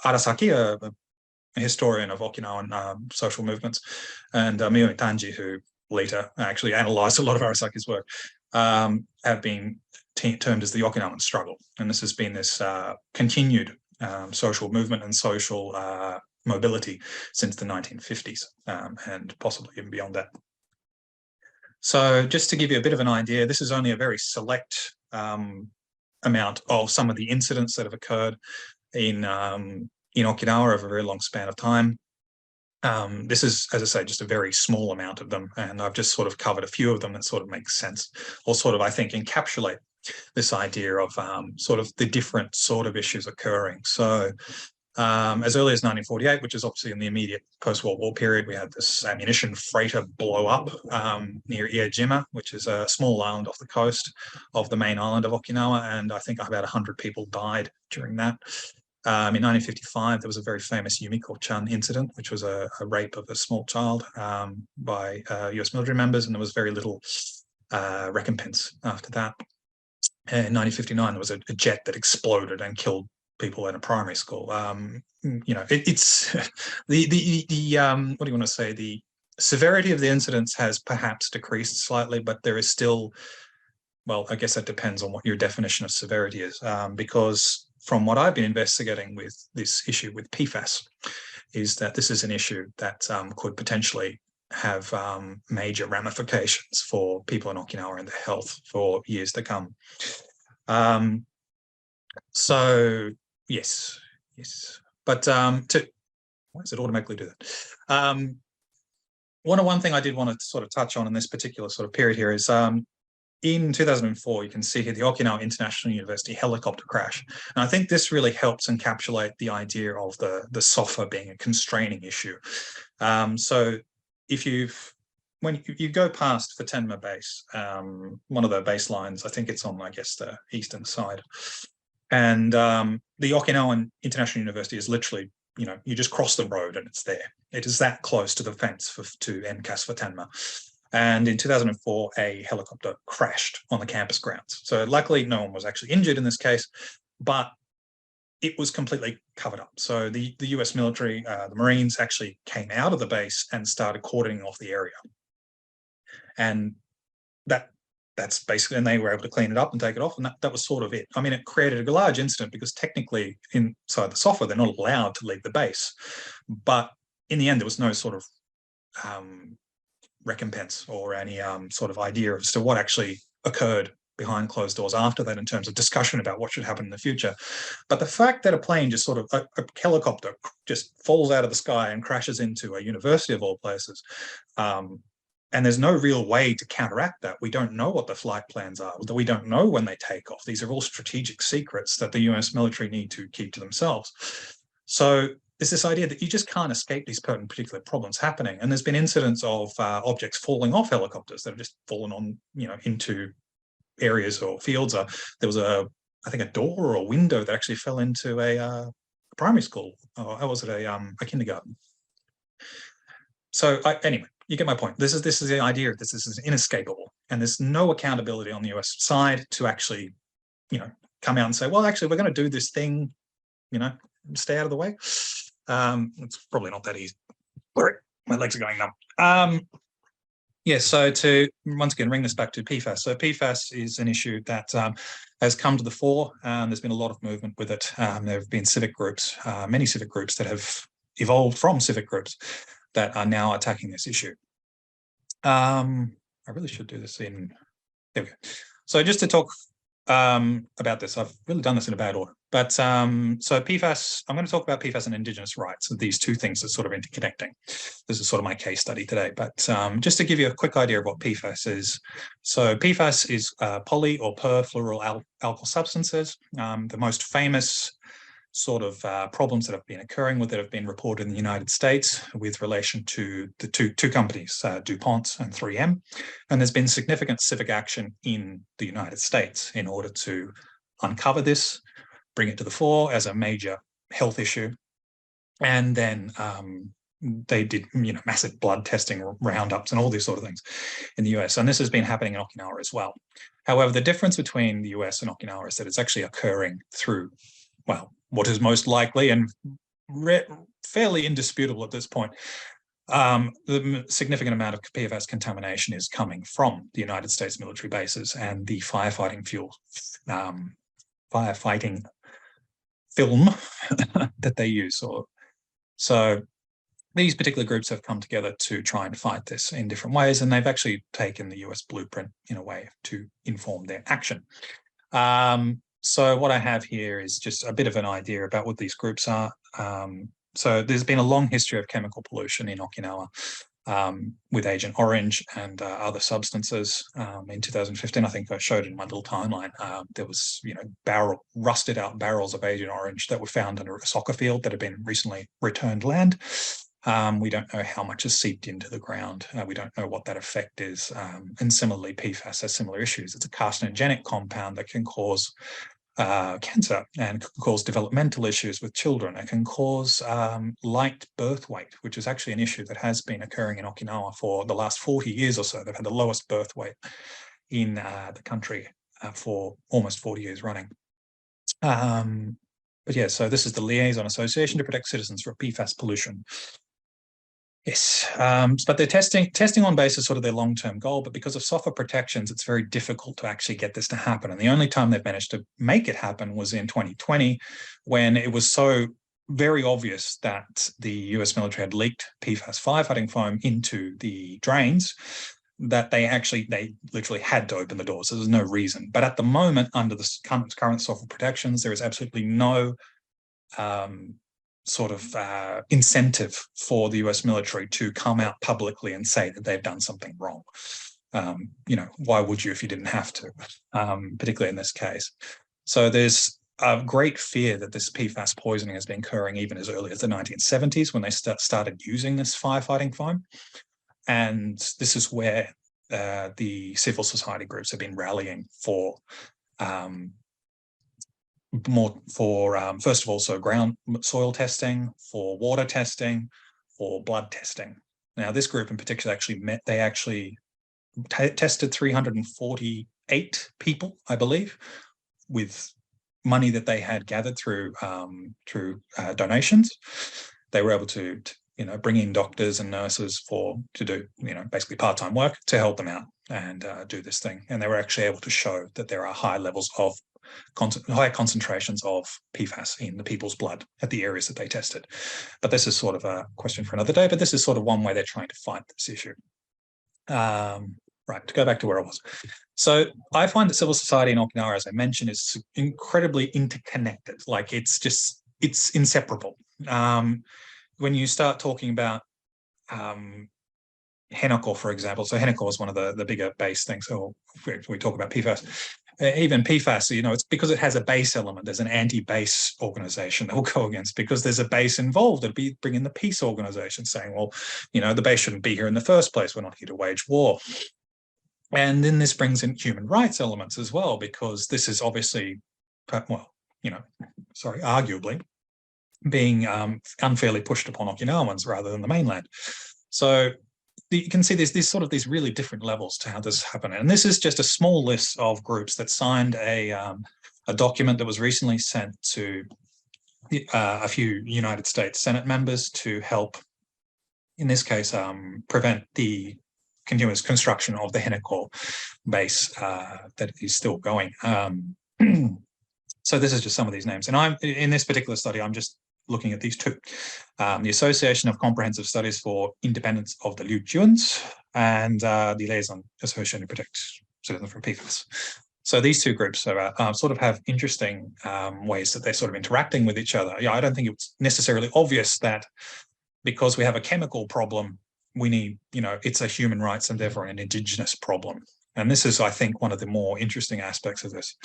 Arasaki, a historian of Okinawan social movements, and Miyomi Tanji, who later actually analysed a lot of Arasaki's work, have been termed as the Okinawan struggle. And this has been this continued social movement and social mobility since the 1950s, and possibly even beyond that. So just to give you a bit of an idea, this is only a very select amount of some of the incidents that have occurred in Okinawa over a very long span of time. This is, as I say, just a very small amount of them, and I've just sort of covered a few of them that sort of make sense, or sort of, I think, encapsulate this idea of sort of the different sort of issues occurring. So as early as 1948, which is obviously in the immediate post-World War period, we had this ammunition freighter blow up near Iejima, which is a small island off the coast of the main island of Okinawa, and I think about 100 people died during that. In 1955, there was a very famous Yumiko-chan incident, which was a rape of a small child by US military members, and there was very little recompense after that. In 1959, there was a jet that exploded and killed people in a primary school. It's the what do you want to say? The severity of the incidents has perhaps decreased slightly, but there is still, well, I guess that depends on what your definition of severity is, because from what I've been investigating with this issue with PFAS, is that this is an issue that could potentially have major ramifications for people in Okinawa and their health for years to come. So yes, but why does it automatically do that? One thing I did want to sort of touch on in this particular sort of period here is in 2004, you can see here the Okinawa International University helicopter crash. And I think this really helps encapsulate the idea of the SOFA being a constraining issue. So when you go past Futenma base, one of the baselines, I think it's on, I guess, the eastern side. And the Okinawan International University is literally, you just cross the road and it's there. It is that close to the fence to NCAS Futenma. And in 2004, a helicopter crashed on the campus grounds. So luckily, no one was actually injured in this case, but it was completely covered up. So the US military, the Marines actually came out of the base and started cordoning off the area. And that's basically, and they were able to clean it up and take it off, and that was sort of it. I mean, it created a large incident because technically inside the SOFA, they're not allowed to leave the base. But in the end, there was no sort of recompense or any sort of idea as to what actually occurred behind closed doors after that in terms of discussion about what should happen in the future. But the fact that a plane just sort of, a helicopter just falls out of the sky and crashes into a university of all places, and there's no real way to counteract that. We don't know what the flight plans are. We don't know when they take off. These are all strategic secrets that the US military need to keep to themselves. So there's this idea that you just can't escape these particular problems happening. And there's been incidents of objects falling off helicopters that have just fallen on, into areas or fields. There was I think a door or a window that actually fell into a primary school, or was it a kindergarten? So anyway, you get my point. This is the idea of this is inescapable, and there's no accountability on the US side to actually, come out and say, well, actually, we're going to do this thing, stay out of the way. It's probably not that easy. My legs are going numb. Yeah, so to once again bring this back to PFAS. So PFAS is an issue that has come to the fore. There's been a lot of movement with it. There have been civic groups, many civic groups that have evolved from civic groups that are now attacking this issue. I really should do this in, there we go. So just to talk about this. I've really done this in a bad order. But so PFAS, I'm going to talk about PFAS and Indigenous rights, and these two things are sort of interconnecting. This is sort of my case study today. But just to give you a quick idea of what PFAS is. So PFAS is poly or perfluoral alkyl substances. The most famous sort of problems that have been occurring with it have been reported in the United States with relation to the two companies, DuPont and 3M. And there's been significant civic action in the United States in order to uncover this, bring it to the fore as a major health issue. And then they did, massive blood testing, roundups, and all these sort of things in the US. And this has been happening in Okinawa as well. However, the difference between the US and Okinawa is that it's actually occurring through, well, what is most likely and fairly indisputable at this point, the significant amount of PFAS contamination is coming from the United States military bases and the firefighting film that they use. So these particular groups have come together to try and fight this in different ways, and they've actually taken the US blueprint in a way to inform their action. So what I have here is just a bit of an idea about what these groups are. So there's been a long history of chemical pollution in Okinawa with Agent Orange and other substances. In 2015, I think I showed in my little timeline, there was, rusted out barrels of Agent Orange that were found under a soccer field that had been recently returned land. We don't know how much has seeped into the ground. We don't know what that effect is. And similarly, PFAS has similar issues. It's a carcinogenic compound that can cause cancer and can cause developmental issues with children. It can cause light birth weight, which is actually an issue that has been occurring in Okinawa for the last 40 years or so. They've had the lowest birth weight in the country for almost 40 years running. But yeah, so this is the Liaison Association to Protect Citizens from PFAS Pollution. Yes, but they're testing on basis sort of their long-term goal, but because of software protections, it's very difficult to actually get this to happen. And the only time they've managed to make it happen was in 2020, when it was so very obvious that the US military had leaked PFAS firefighting foam into the drains that they literally had to open the doors. So there's no reason. But at the moment, under the current software protections, there is absolutely no sort of incentive for the US military to come out publicly and say that they've done something wrong. Why would you if you didn't have to, particularly in this case? So there's a great fear that this PFAS poisoning has been occurring even as early as the 1970s when they started using this firefighting foam. And this is where the civil society groups have been rallying for first of all, so ground soil testing, for water testing, for blood testing. Now, this group in particular actually tested 348 people, I believe, with money that they had gathered through donations. They were able to bring in doctors and nurses to do, basically part-time work to help them out and do this thing. And they were actually able to show that there are high concentrations of PFAS in the people's blood at the areas that they tested. But this is sort of a question for another day, but this is sort of one way they're trying to fight this issue. Right, to go back to where I was. So I find that civil society in Okinawa, as I mentioned, is incredibly interconnected. Like it's inseparable. When you start talking about Henoko, for example, so Henoko is one of the bigger base things. So we talk about PFAS. Even PFAS, it's because it has a base element. There's an anti-base organization that will go against, because there's a base involved. It'll be bringing the peace organization saying, well, the base shouldn't be here in the first place. We're not here to wage war. And then this brings in human rights elements as well, because this is obviously, arguably being unfairly pushed upon Okinawans rather than the mainland. So you can see there's these really different levels to how this happened. And this is just a small list of groups that signed a document that was recently sent to a few United States Senate members to help, in this case, prevent the continuous construction of the Henoko base that is still going. So this is just some of these names. And in this particular study, I'm just looking at these two. The Association of Comprehensive Studies for Independence of the Liujuans and the Liaison Association to Protect Citizens from PFAS. So these two groups are, sort of have interesting ways that they're sort of interacting with each other. Yeah, I don't think it's necessarily obvious that because we have a chemical problem, we need, it's a human rights and therefore an indigenous problem. And this is, I think, one of the more interesting aspects of this.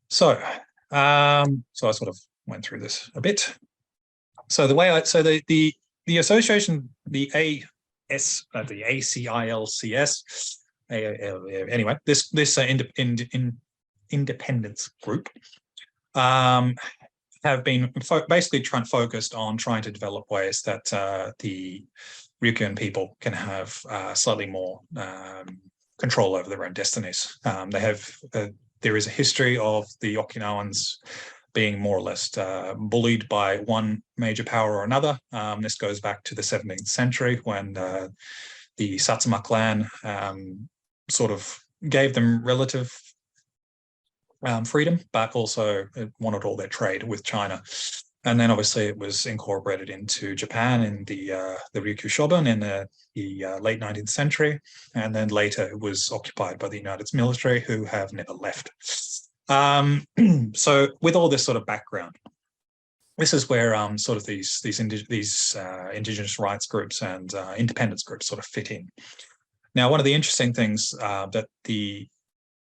So, so I sort of went through this a bit. So the way the association, the ACILCS, anyway, this independence group have been basically focused on trying to develop ways that the Ryukyuan people can have slightly more control over their own destinies. There is a history of the Okinawans being more or less bullied by one major power or another. This goes back to the 17th century when the Satsuma clan sort of gave them relative freedom, but also wanted all their trade with China. And then obviously it was incorporated into Japan in the Ryukyu Shogun in the late 19th century. And then later it was occupied by the United States military, who have never left. So with all this sort of background, this is where sort of these indigenous rights groups and independence groups sort of fit in. Now, one of the interesting things that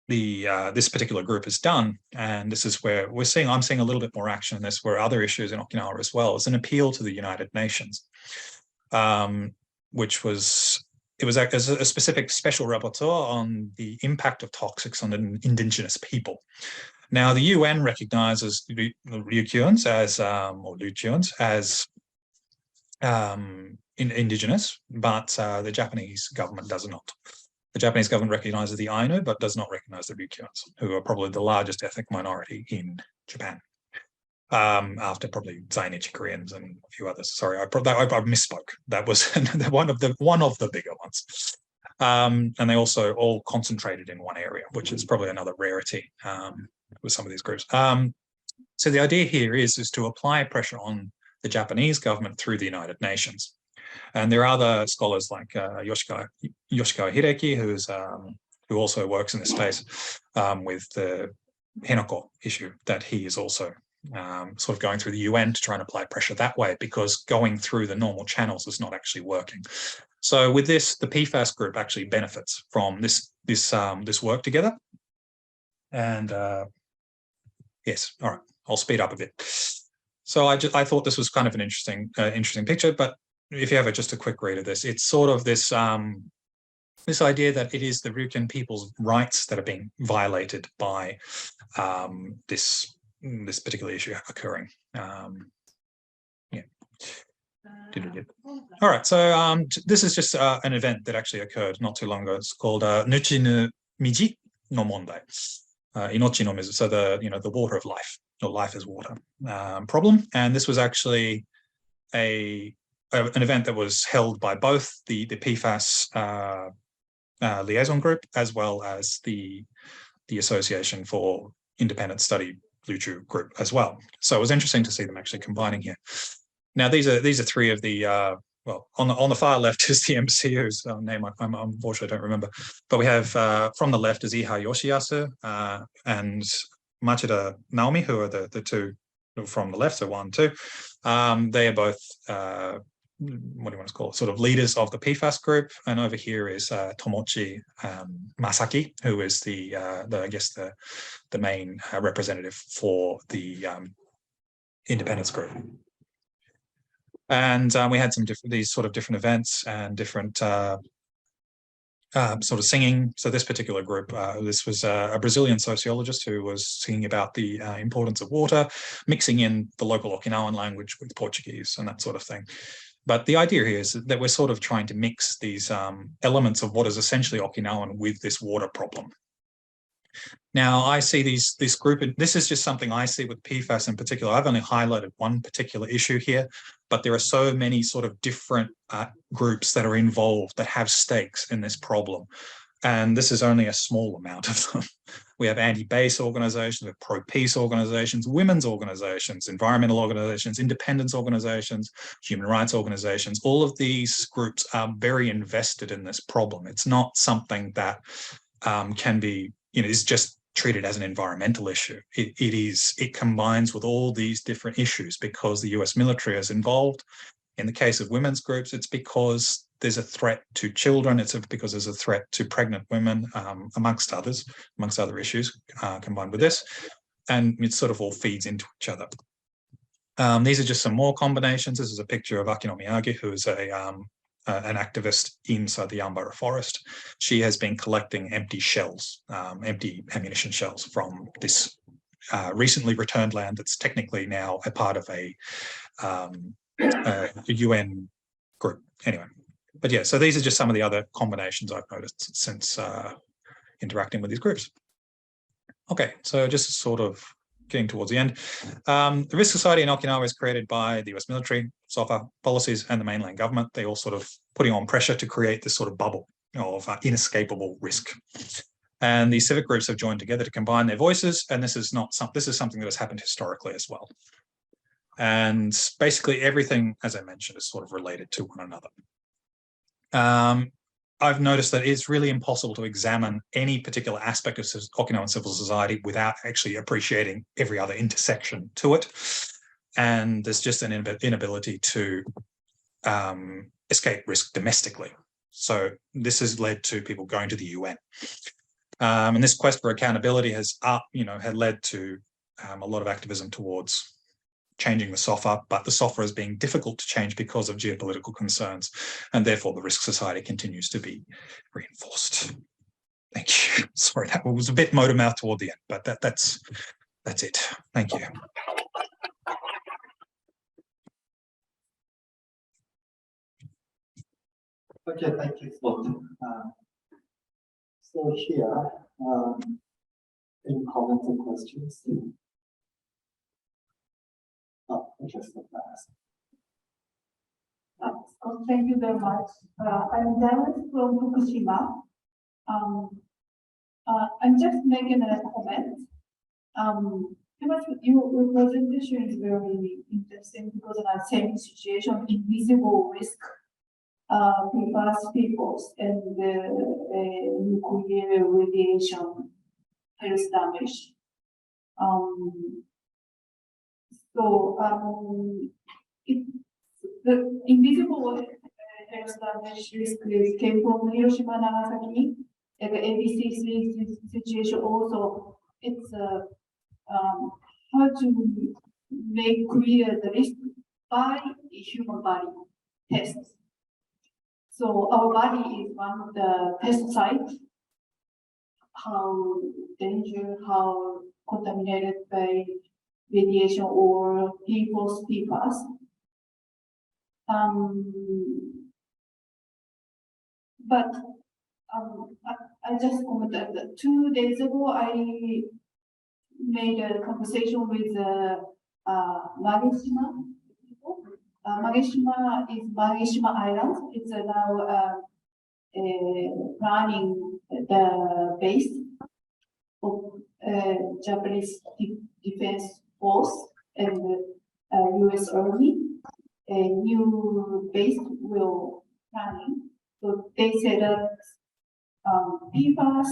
this particular group has done, and this is where I'm seeing a little bit more action in this, where other issues in Okinawa as well, is an appeal to the United Nations, which was a specific special rapporteur on the impact of toxics on indigenous people. Now, the UN recognizes the Ryukyuans as indigenous, but the Japanese government does not. The Japanese government recognizes the Ainu, but does not recognize the Ryukyuans, who are probably the largest ethnic minority in Japan, after probably Zainichi Koreans and a few others. Sorry, I misspoke. That was one of the bigger ones. And they also all concentrated in one area, which is probably another rarity with some of these groups. So the idea here is to apply pressure on the Japanese government through the United Nations. And there are other scholars like Yoshikawa Hideki, who also works in this space with the Henoko issue, that he is also sort of going through the UN to try and apply pressure that way, because going through the normal channels is not actually working. So with this, the PFAS group actually benefits from this work together. And yes, all right, I'll speed up a bit. So I thought this was kind of an interesting picture, but if you have just a quick read of this, it's sort of this this idea that it is the Ryukyuan people's rights that are being violated by this particular issue occurring. Yeah. All right, so this is just an event that actually occurred not too long ago. It's called Nuchi no Miji no Mondai. Inochi no Mizu, so the water of life, or life is water problem. And this was actually an event that was held by both the PFAS liaison group as well as the Association for Independent Study Luchu group as well. So it was interesting to see them actually combining here. Now these are three of the well, on the far left is the MC, whose name I unfortunately don't remember. But we have from the left is Iha Yoshiyasu and Machida Naomi, who are the two from the left, so 1, 2. They are both what do you want to call it, sort of leaders of the PFAS group. And over here is Tomochi Misaki, who is I guess the main representative for the independence group. And we had these sort of different events and different sort of singing. So this particular group, this was a Brazilian sociologist who was singing about the importance of water, mixing in the local Okinawan language with Portuguese and that sort of thing. But the idea here is that we're sort of trying to mix these elements of what is essentially Okinawan with this water problem. Now, I see this group, and this is just something I see with PFAS in particular. I've only highlighted one particular issue here, but there are so many sort of different groups that are involved that have stakes in this problem. And this is only a small amount of them. We have anti-base organizations, we have pro-peace organizations, women's organizations, environmental organizations, independence organizations, human rights organizations. All of these groups are very invested in this problem. It's not something that can be is just treated as an environmental issue. It combines with all these different issues because the US military is involved. In the case of women's groups, it's because there's a threat to children. It's because there's a threat to pregnant women, amongst other issues combined with this. And it sort of all feeds into each other. These are just some more combinations. This is a picture of Akinomiyagi, who is an activist inside the Yambara forest. She has been collecting empty shells, empty ammunition shells from this recently returned land that's technically now a part of a UN group. Anyway, but yeah, so these are just some of the other combinations I've noticed since interacting with these groups. Okay, so just sort of getting towards the end. The Risk Society in Okinawa is created by the US military, SOFA policies, and the mainland government. They all sort of putting on pressure to create this sort of bubble of inescapable risk. And these civic groups have joined together to combine their voices. And this is something that has happened historically as well. And basically everything, as I mentioned, is sort of related to one another. I've noticed that it's really impossible to examine any particular aspect of Okinawan civil society without actually appreciating every other intersection to it. And there's just an inability to escape risk domestically. So this has led to people going to the UN. And this quest for accountability has had led to a lot of activism towards changing the SOFA, but the SOFA is being difficult to change because of geopolitical concerns, and therefore the Risk Society continues to be reinforced. Thank you. Sorry, that was a bit motor mouth toward the end, but that's it. Thank you. Okay, thank you, Fulton. So here, any comments or questions? Oh, interesting. Thank you very much. I'm Janet from Fukushima. I'm just making a comment. Your presentation is very interesting because of the same situation, invisible risk, PFAS, PFOS, and nuclear radiation, health damage. The invisible health damage risk came from Hiroshima, Nagasaki, and the ABC situation also. It's how to make clear the risk by human body tests. So our body is one of the test sites. How dangerous, how contaminated by radiation or PFOS, PFAS. But I just commented that 2 days ago I made a conversation with Mageshima. Mageshima is Mageshima Island. It's now running the base of Japanese Defense Force and US Army. A new base will running. So they said that PFAS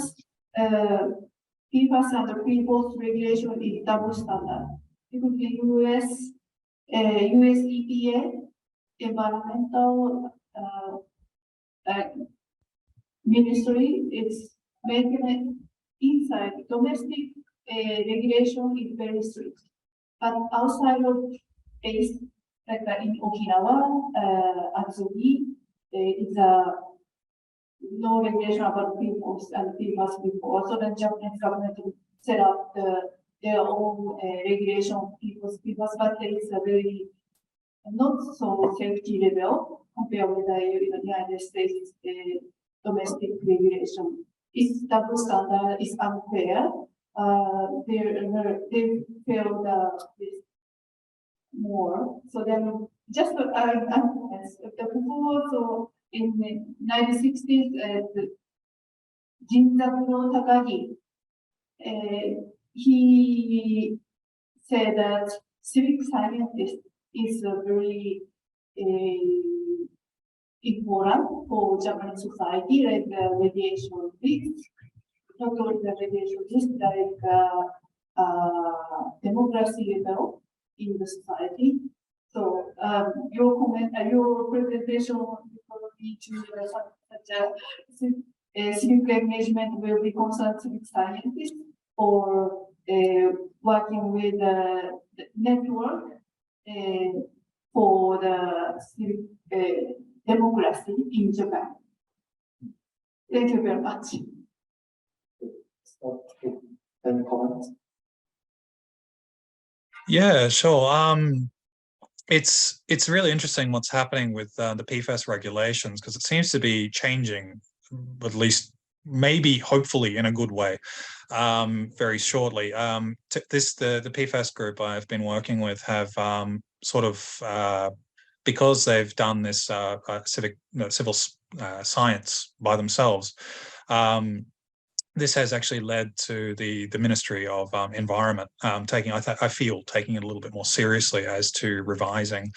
and the PFOS regulation is double standard because the US EPA environmental ministry is making it inside domestic regulation is very strict, but outside of base like in Okinawa, Advocacy is no regulation about PFOS and PFAS before. So the Japanese government set up their own regulation of PFAS, but there is a very not so safety level compared with the United States domestic regulation. It's double standard, it's unfair. They feel this more. So then just before, so in the 1960s, Jinzaburo Takagi, he said that civic scientist is very important for Japanese society, like the radiation risk. not only the relationship, like democracy level in the society. So your comment, your presentation will be to civic engagement will be concerned civic scientists or working with the network for the civic democracy in Japan. Thank you very much. Any comments? Yeah, sure. It's really interesting what's happening with the PFAS regulations, because it seems to be changing, at least maybe hopefully in a good way, very shortly. The PFAS group I've been working with have sort of because they've done this civil science by themselves. This has actually led to the Ministry of Environment taking it a little bit more seriously as to revising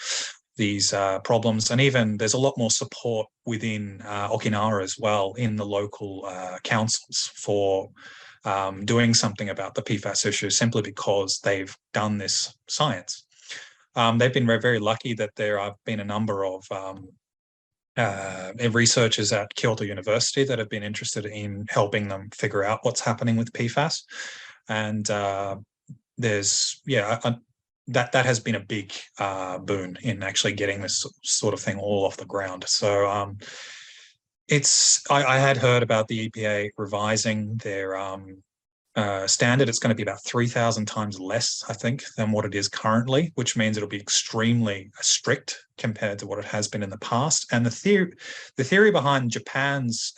these problems. And even there's a lot more support within Okinawa as well in the local councils for doing something about the PFAS issue, simply because they've done this science. They've been very lucky that there have been a number of researchers at Kyoto University that have been interested in helping them figure out what's happening with PFAS. And that has been a big boon in actually getting this sort of thing all off the ground. So I had heard about the EPA revising their standard. It's going to be about 3,000 times less, I think, than what it is currently, which means it'll be extremely strict compared to what it has been in the past. And the theory behind Japan's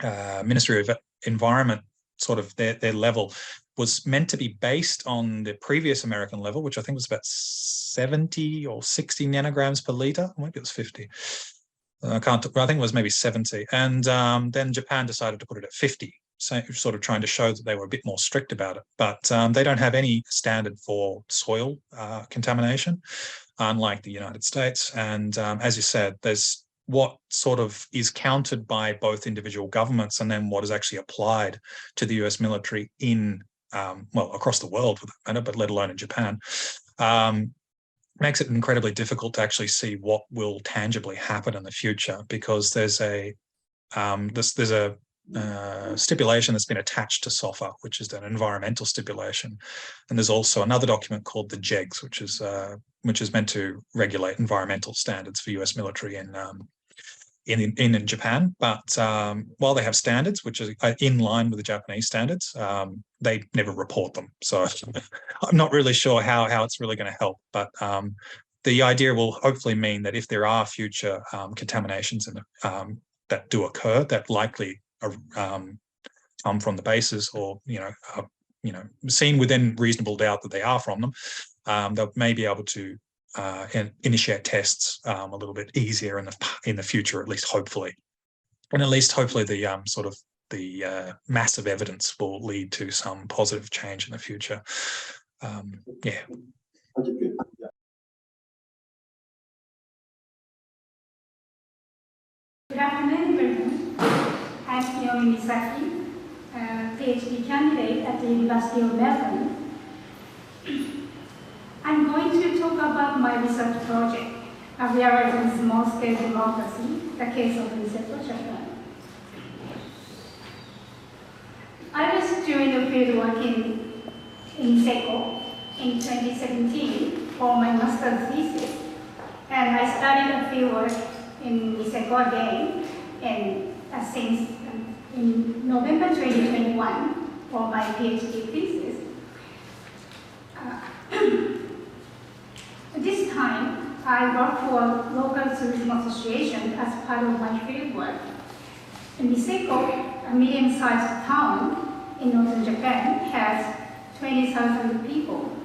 Ministry of Environment, sort of their level, was meant to be based on the previous American level, which I think was about 70 or 60 nanograms per liter. Maybe it was 50. I think it was maybe 70. And then Japan decided to put it at 50. So sort of trying to show that they were a bit more strict about it. But they don't have any standard for soil contamination, unlike the United States. And as you said, there's what sort of is counted by both individual governments and then what is actually applied to the US military in, across the world for that matter, but let alone in Japan, makes it incredibly difficult to actually see what will tangibly happen in the future, because there's a stipulation that's been attached to SOFA, which is an environmental stipulation, and there's also another document called the JEGS, which is meant to regulate environmental standards for US military in Japan. But while they have standards which are in line with the Japanese standards, they never report them. So I'm not really sure how it's really going to help. But the idea will hopefully mean that if there are future contaminations that do occur, that likely come from the bases, or seen within reasonable doubt that they are from them, they may be able to initiate tests a little bit easier in the future, at least hopefully. And at least hopefully the massive evidence will lead to some positive change in the future. Yeah. Good afternoon, everyone. I'm Kiyomi Misaki, PhD candidate at the University of Melbourne. I'm going to talk about my research project, Realizing Small-Scale Democracy, the case of Niseko, Japan. I was doing a field work in Niseko in 2017 for my master's thesis, and I started a field work in Niseko again, and since in November 2021 for my PhD thesis. This time, I worked for a local tourism association as part of my field work. Niseko, a medium-sized town in northern Japan, has 20,000 people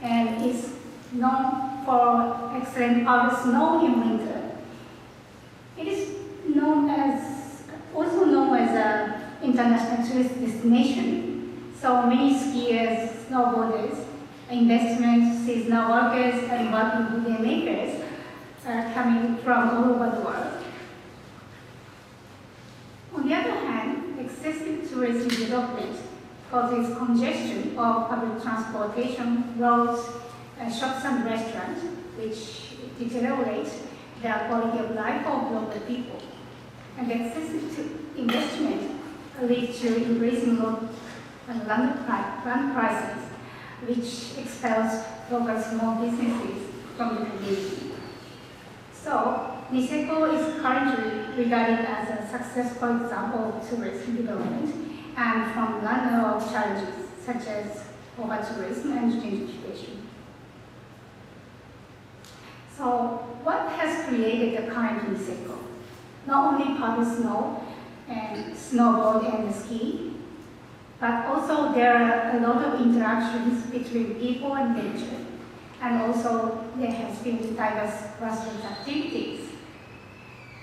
and is known for excellent powder snow in winter. It is also known as an international tourist destination. So many skiers, snowboarders, investment, seasonal workers, and working holiday makers are coming from all over the world. On the other hand, excessive tourism tourism development causes congestion of public transportation, roads, shops and restaurants, which deteriorate the quality of life of local people. And excessive investment leads to increasing land prices, which expels local small businesses from the community. So, Niseko is currently regarded as a successful example of tourism development and from a number of challenges such as over-tourism and gentrification. So, what has created the current Niseko? Not only public snow and snowboard and ski, but also there are a lot of interactions between people and nature, and also there has been diverse grassroots activities.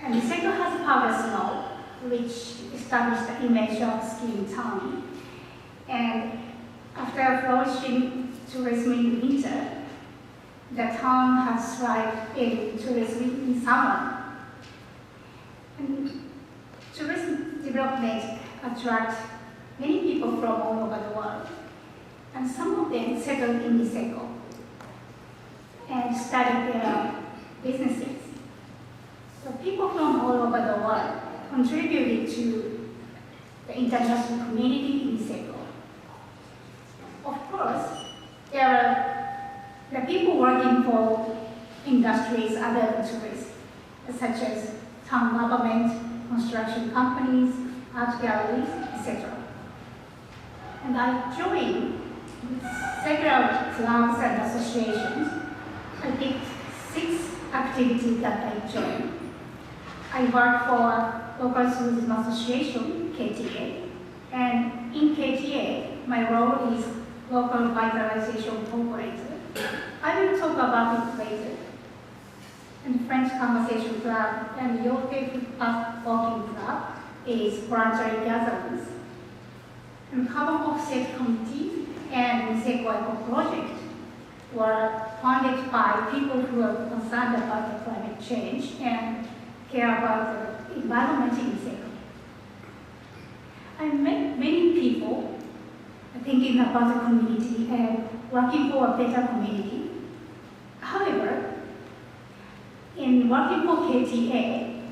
And Niseko has powder snow, which established the image of skiing town. And after flourishing tourism in winter, the town has thrived in tourism in summer. And tourism development attracts many people from all over the world. And some of them settled in Niseko and started their businesses. So people from all over the world contributed to the international community in Niseko. Of course, there are the people working for industries other than tourists, such as town government, construction companies, art galleries, etc. And I joined several clubs and associations. I picked 6 activities that I joined. I work for Local Tourism Association, KTA, and in KTA, my role is Local Vitalization Cooperator. I will talk about it later. And French Conversation Club and Yoke Footpath Walking Club is voluntary gatherings. And Carbon Offset Committee and Niseko Eco Project were founded by people who are concerned about the climate change and care about the environment in Niseko. I met many people thinking about the community and working for a better community. However, in working for KTA,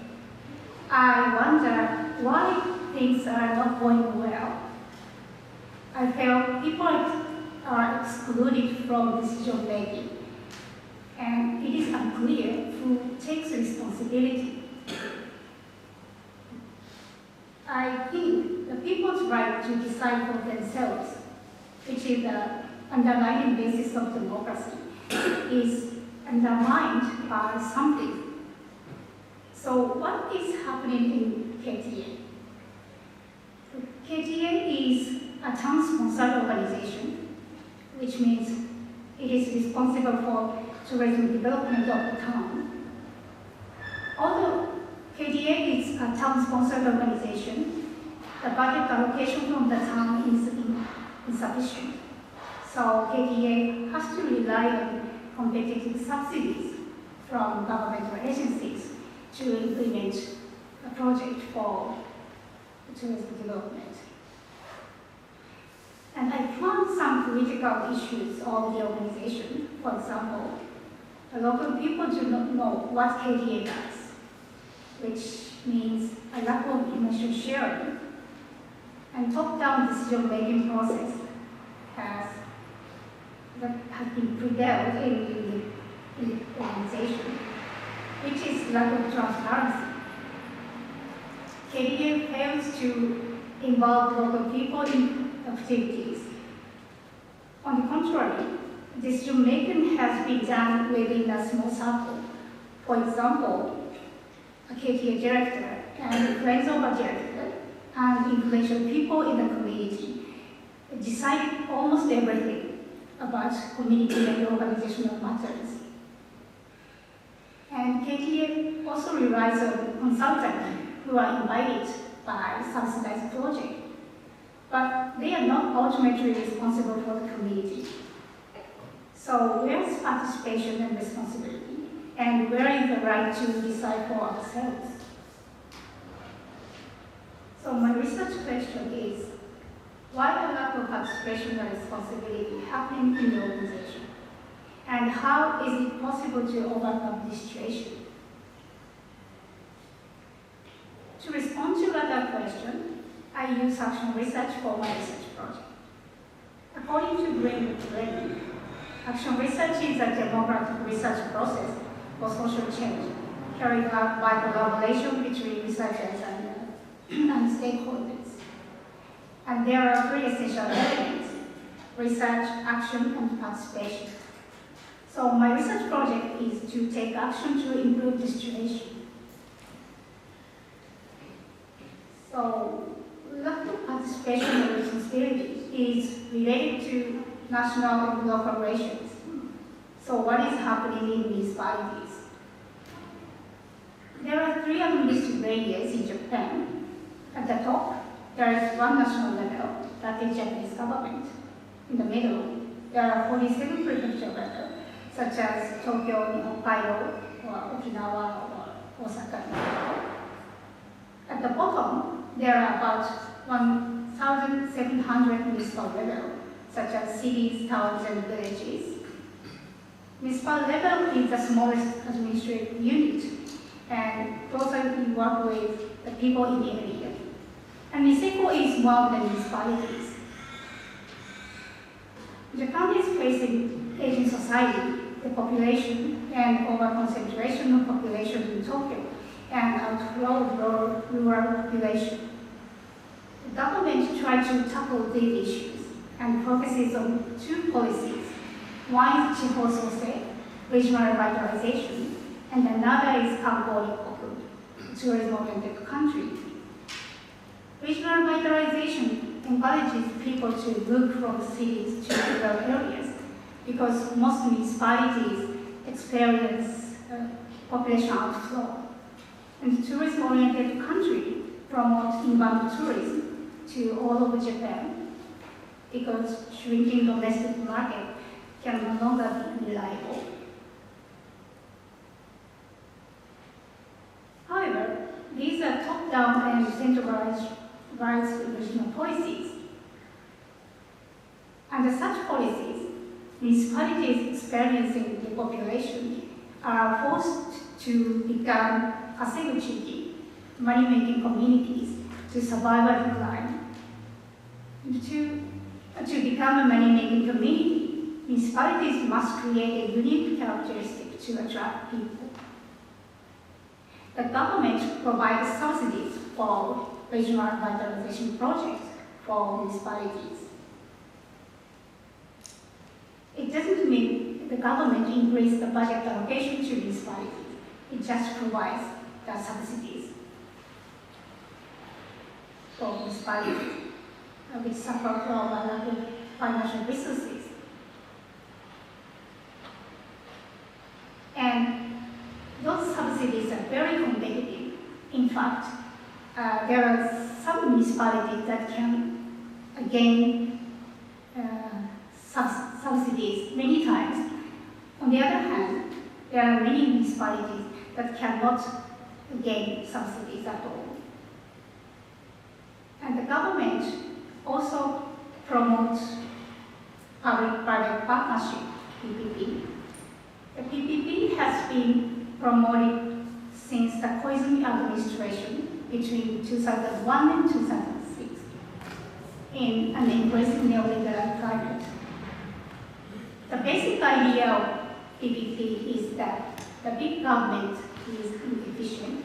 I wonder why things are not going well. I felt people are excluded from decision making, and it is unclear who takes responsibility. I think the people's right to decide for themselves, which is the underlying basis of democracy, is undermined by something. So what is happening in KTA? KTA is a town-sponsored organization, which means it is responsible for tourism development of the town. Although KTA is a town-sponsored organization, the budget allocation from the town is insufficient. So KTA has to rely on competitive subsidies from governmental agencies to implement a project for tourism development. And I found some political issues of the organization. For example, the local people do not know what KTA does, which means a lack of information sharing, and top-down decision-making process has been prevailed in the organization, which is lack of transparency. KTA fails to involve local people in activities. On the contrary, decision-making has been done within a small circle. For example, a KTA director and friends of a director and influential people in the community decide almost everything about community and organizational matters. And KTA also relies on consultants who are invited by subsidized projects, but they are not ultimately responsible for the community. So where is participation and responsibility? And where is the right to decide for ourselves? So my research question is, participation and responsibility happening in the organization? And how is it possible to overcome this situation? To respond to that question, I use action research for my research project. According to Green, action research is a democratic research process for social change, carried out by collaboration between researchers and stakeholders. And there are three essential elements: research, action, and participation. So my research project is to take action to improve the situation. So lack of participation and responsibility is related to national and local relations. So what is happening in these parties? There are three administrative layers in Japan. At the top, there is one national level, that is Japanese government. In the middle, there are 47 prefecture levels, such as Tokyo, Hokkaido, or Okinawa, or Osaka. At the bottom, there are about 1,700 municipal levels, such as cities, towns, and villages. Municipal level is the smallest administrative unit, and those we work with the people in the area. And Niseko is one of the municipalities. Japan is facing aging society, the population, and over-concentration of population in Tokyo, and outflow of rural population. The government tried to tackle these issues and focuses on two policies. One is Chihousose, regional revitalization, and another is Kanbo Rikoku, tourism-oriented country. Regional revitalization encourages people to move from cities to rural areas because most municipalities experience population outflow. And tourism-oriented country promotes inbound tourism to all over Japan because shrinking domestic market can no longer be reliable. However, these are top-down and centralized regional policies. Under such policies, municipalities experiencing the population are forced to become kaseguchiki, money-making communities, to survive a decline. To become a money-making community, municipalities must create a unique characteristic to attract people. The government provides subsidies for regional revitalization projects for municipalities. It doesn't mean the government increase the budget allocation to municipalities. It just provides the subsidies for municipalities which suffer from a lack of financial resources. And those subsidies are very competitive. In fact, there are some municipalities that can gain subsidies many times. On the other hand, there are many municipalities that cannot gain subsidies at all. And the government also promotes public-private partnership, PPP. The PPP has been promoted since the Koizumi administration between 2001 and 2006 in an increasingly neoliberal climate. The basic idea of PPP is that the big government is inefficient,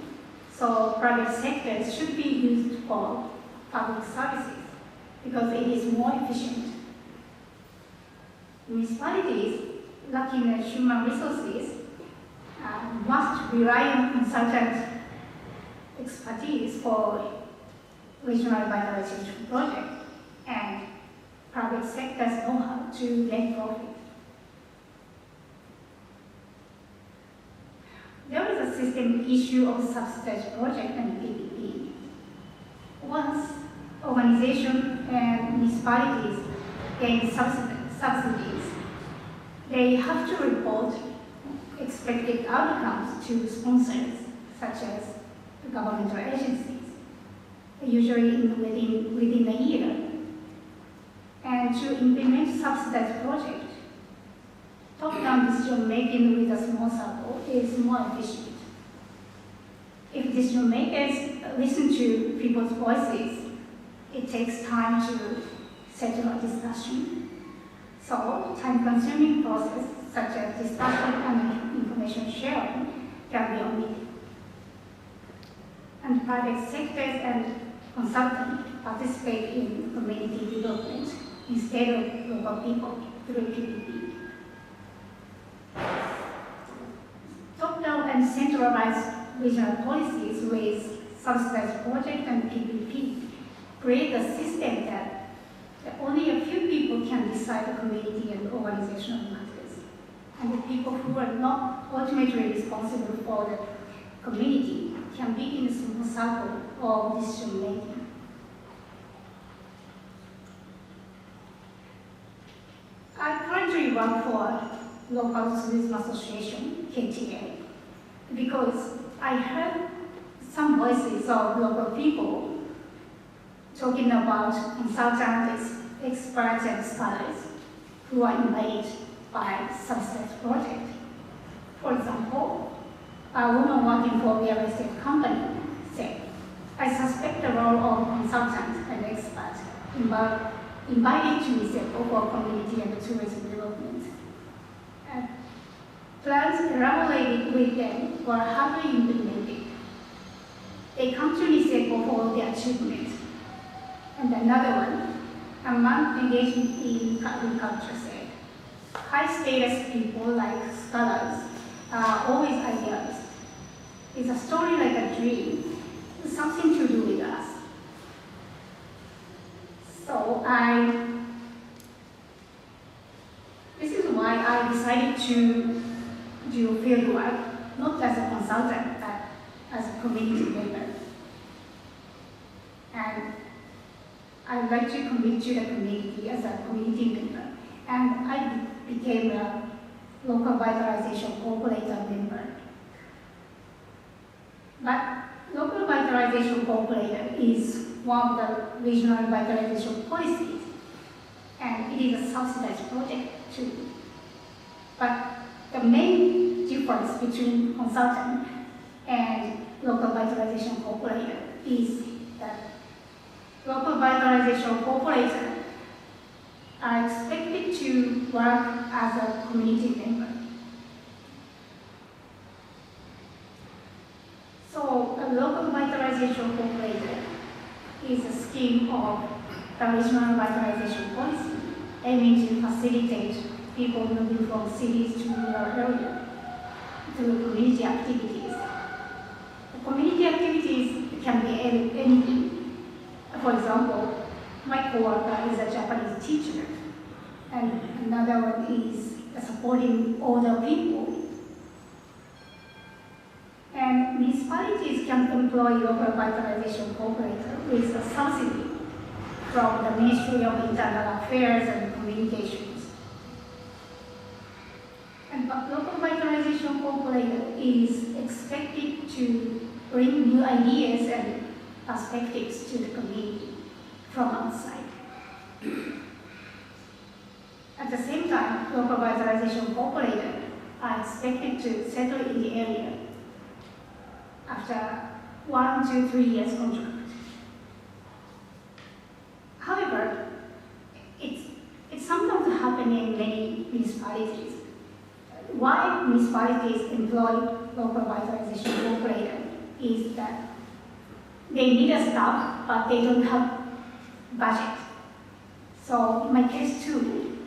so private sectors should be used for public services because it is more efficient. Municipalities lacking human resources must rely on consultant expertise for regional revitalization projects and private sectors know how to make profit. There is a systemic issue of subsidized project and PPP. Once organizations and municipalities gain subsidies, they have to report expected outcomes to sponsors, such as governmental agencies, usually within a year. And decision making with a small circle is more efficient. If decision makers listen to people's voices, it takes time to settle a discussion. So, time-consuming process such as discussion and information sharing can be omitted. And private sectors and consultants participate in community development instead of local people through PPP. Top-down and centralized regional policies with subsidized projects and PPP create a system that only a few people can decide the community and organizational matters. And the people who are not ultimately responsible for the community can be in a small circle of decision making. I currently work for Local Tourism Association, KTA, because I heard some voices of local people talking about consultants, experts, and scholars who are invited by subsidized project. For example, a woman working for a real estate company said, I suspect the role of consultant and expert invited to Niseko for community and tourism development. Plans elaborated with them were hardly implemented. They come to Niseko for the achievement. And another one, a man engaged in agriculture said, high status people like scholars are always idealists. It's a story like a dream, it's something to do with us. So this is why I decided to do field work, not as a consultant, but as a community member. And I would like to commit to the community as a community member. And I became a local vitalization cooperator member. But local vitalization cooperator is one of the regional vitalization policies, and it is a subsidized project too. But the main difference between consultant and local vitalization cooperator is that local vitalization cooperator are expected to work as a community member. So a local vitalization cooperator is a scheme of the regional vitalization policy aiming to facilitate people moving from cities to rural areas through community activities. The community activities can be anything. For example, my coworker is a Japanese teacher, and another one is supporting older people. And municipalities can employ local vitalization cooperator with a subsidy from the Ministry of Internal Affairs and Communications. And local vitalization cooperator is expected to bring new ideas and perspectives to the community from outside. At the same time, local vitalization cooperator are expected to settle in the area after 1 to 3 years contract. However, it's sometimes happening in many municipalities. Why municipalities employ local vitalization cooperator is that they need a staff, but they don't have budget. So in my case too,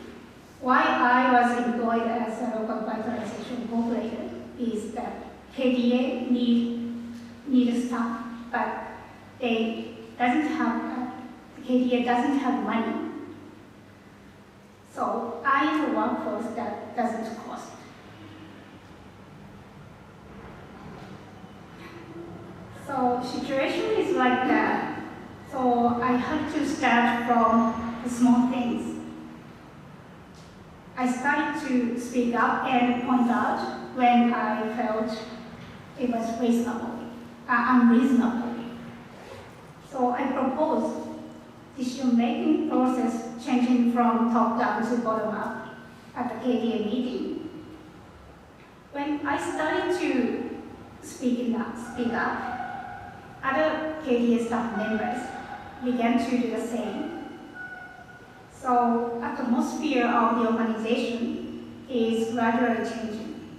why I was employed as a local vitalization cooperator is that KDA need a staff, but KDA doesn't have money. So I have a workforce that doesn't cost. So situation is like that. So I had to start from the small things. I started to speak up and point out when I felt it was unreasonable. So I proposed decision-making process changing from top-down to bottom-up at the KDA meeting. When I started to speak up, other KDA staff members began to do the same. So atmosphere of the organization is gradually changing.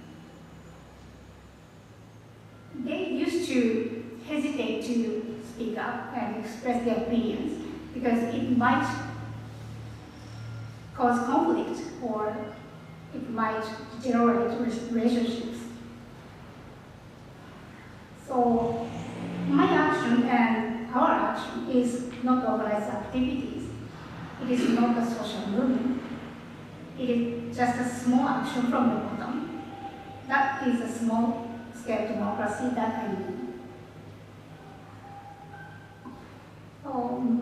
They used to hesitate to speak up and express their opinions because it might cause conflict or it might deteriorate relationships. So my action and our action is not organized activities. It is not a social movement. It is just a small action from the bottom. That is a small-scale democracy that I mean. So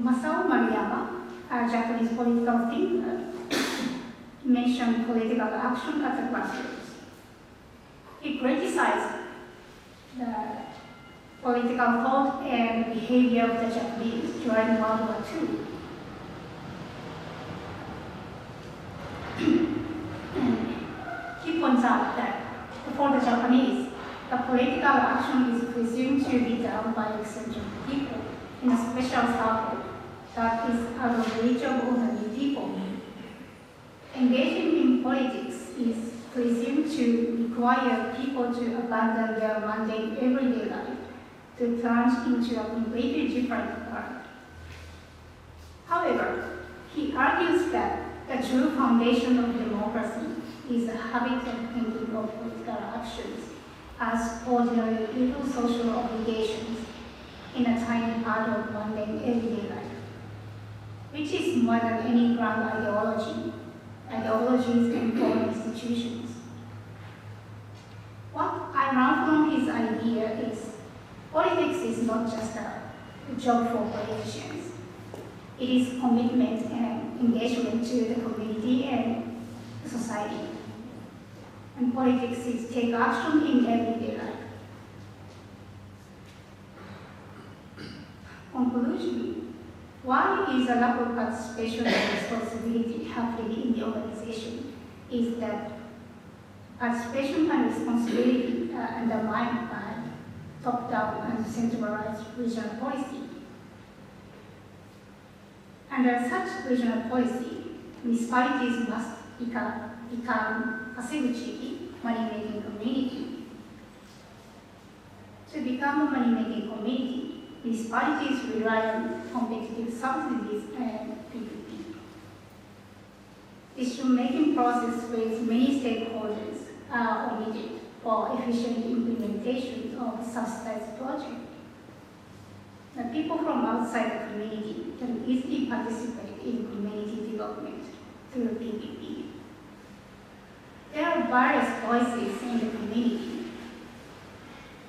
Masao Maruyama, a Japanese political thinker, mentioned political action at the grassroots. He criticized the political thought and behavior of the Japanese during World War II. He points out that for the Japanese, the political action is presumed to be done by eccentric people in a special circle that is out of reach of ordinary people. Engaging in politics is presumed to require people to abandon their mundane everyday life to plunge into a completely different world. However, he argues that the true foundation of democracy is the habit of thinking of political actions as ordinary little social obligations in a tiny part of mundane everyday life, which is more than any grand ideologies and foreign institutions. What I learned from his idea is politics is not just a job for politicians. It is commitment and engagement to the community and society. And politics is take action in everyday life. Conclusion. Why is a lack of participation and responsibility happening in the organization is that participation and responsibility are undermined by top-down and centralized regional policy. Under such regional policy, municipalities must become passively money-making community. To become a money-making community, municipalities rely on competitive subsidies and PPP. Decision-making process with many stakeholders are omitted for efficient implementation of subsidized projects. The people from outside the community can easily participate in community development through PPP. There are various voices in the community,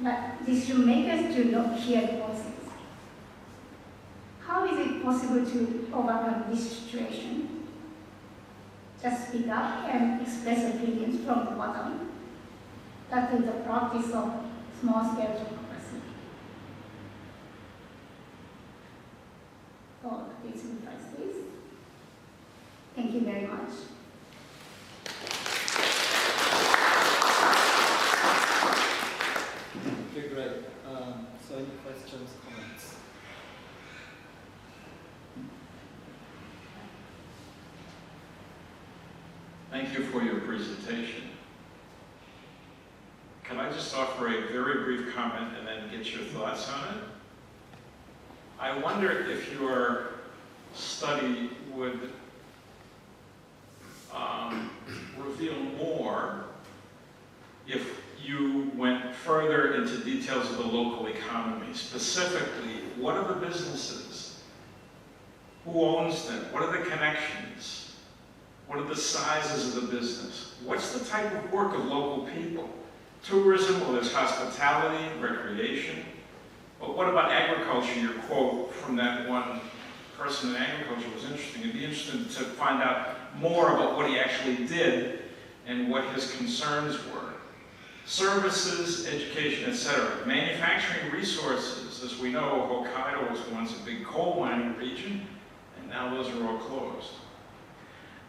but decision makers do not hear the voices. How is it possible to overcome this situation? Just speak up and express opinions from the bottom. That is the practice of small-scale democracy. So please revise this. Thank you very much. Okay, great. So any questions, comments? Thank you for your presentation. Can I just offer a very brief comment and then get your thoughts on it? I wonder if your study would reveal more if you went further into details of the local economy. Specifically, what are the businesses? Who owns them? What are the connections? What are the sizes of the business? What's the type of work of local people? Tourism, well, there's hospitality, recreation. But what about agriculture? Your quote from that one person in agriculture was interesting. It'd be interesting to find out more about what he actually did and what his concerns were. Services, education, etc. Manufacturing resources, as we know, Hokkaido was once a big coal mining region, and now those are all closed.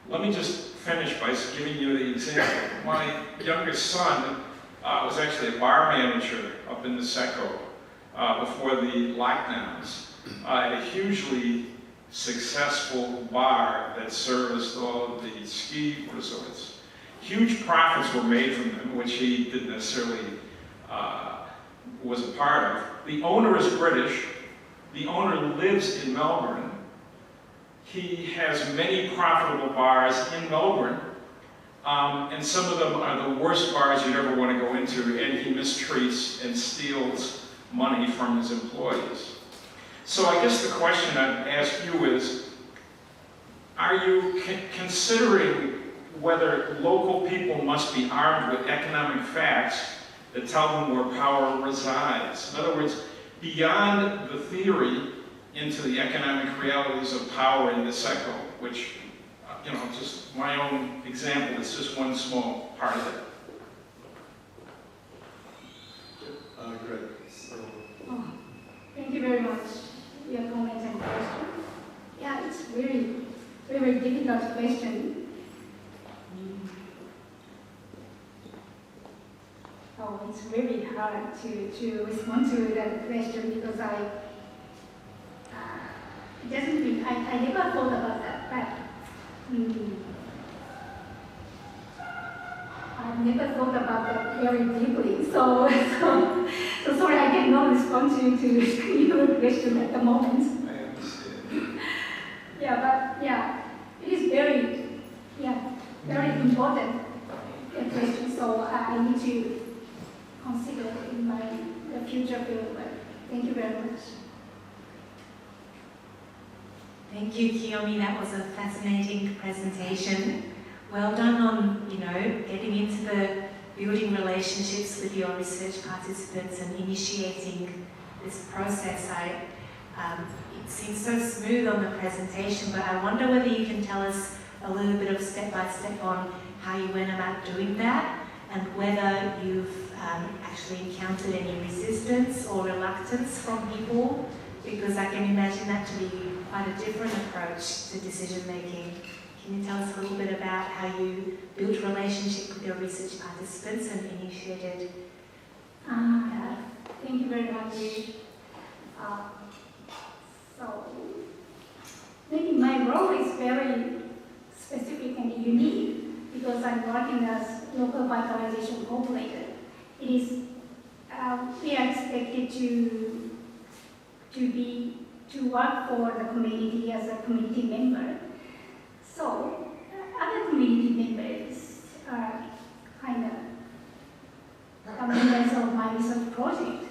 Let me just finish by giving you the example. My youngest son was actually a bar manager up in Niseko before the lockdowns at a hugely successful bar that serviced all of the ski resorts. Huge profits were made from them, which he didn't necessarily was a part of. The owner is British. The owner lives in Melbourne. He has many profitable bars in Melbourne, and some of them are the worst bars you'd ever want to go into, and he mistreats and steals money from his employees. So I guess the question I'd ask you is, are you considering whether local people must be armed with economic facts that tell them where power resides? In other words, beyond the theory into the economic realities of power in Niseko, which, you know, just my own example is just one small part of it. Great. So, Thank you very much for your comments and questions. Yeah, it's very, very difficult question. Oh, it's really hard to respond to that question because I never thought about that, but I've never thought about that very deeply. So sorry, I cannot respond to your question at the moment. I understand. Yeah, but yeah, it is very important question. So I need to consider it in my future field work. Thank you very much. Thank you, Kiyomi. That was a fascinating presentation. Well done on, getting into the building relationships with your research participants and initiating this process. It seems so smooth on the presentation, but I wonder whether you can tell us a little bit of step-by-step on how you went about doing that and whether you've actually encountered any resistance or reluctance from people, because I can imagine that to be quite a different approach to decision making. Can you tell us a little bit about how you built relationship with your research participants and initiated? Thank you very much. So maybe my role is very specific and unique because I'm working as local vitalization coordinator. It is we are expected to work for the community as a community member. So other community members are kind of members of my research project.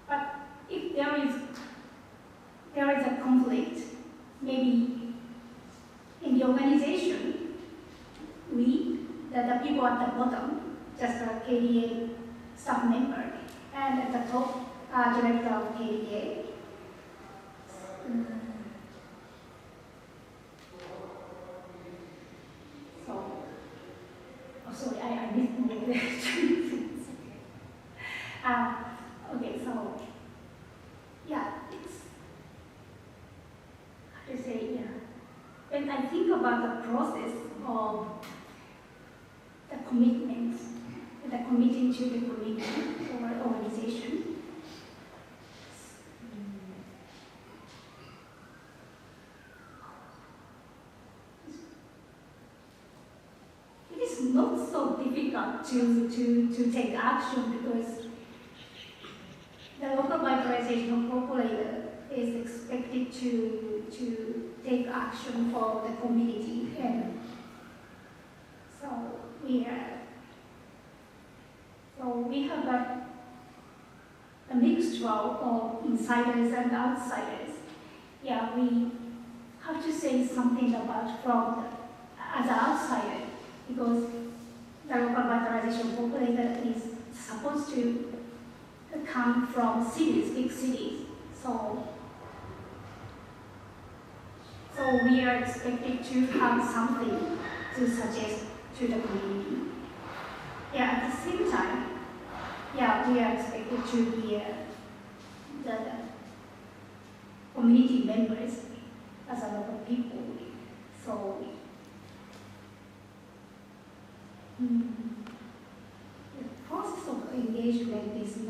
But if there is a conflict, maybe in the organization, the people at the bottom, just a KDA staff member, and at the top, director of KDA. Sorry, I missed the question. Okay, so, yeah, it's, how to say, yeah. When I think about the process of the commitment, the committing to the community or organization, it is not so difficult to take action because the local vitalization cooperator is expected to take action for the community, and so we have a mixture of insiders and outsiders. Yeah, we have to say something about as an outsider because the local vitalization cooperator is supposed to come from cities, big cities. So we are expected to have something to suggest to the community. Yeah, at the same time, yeah, we are expected to be the community members as a lot of people. So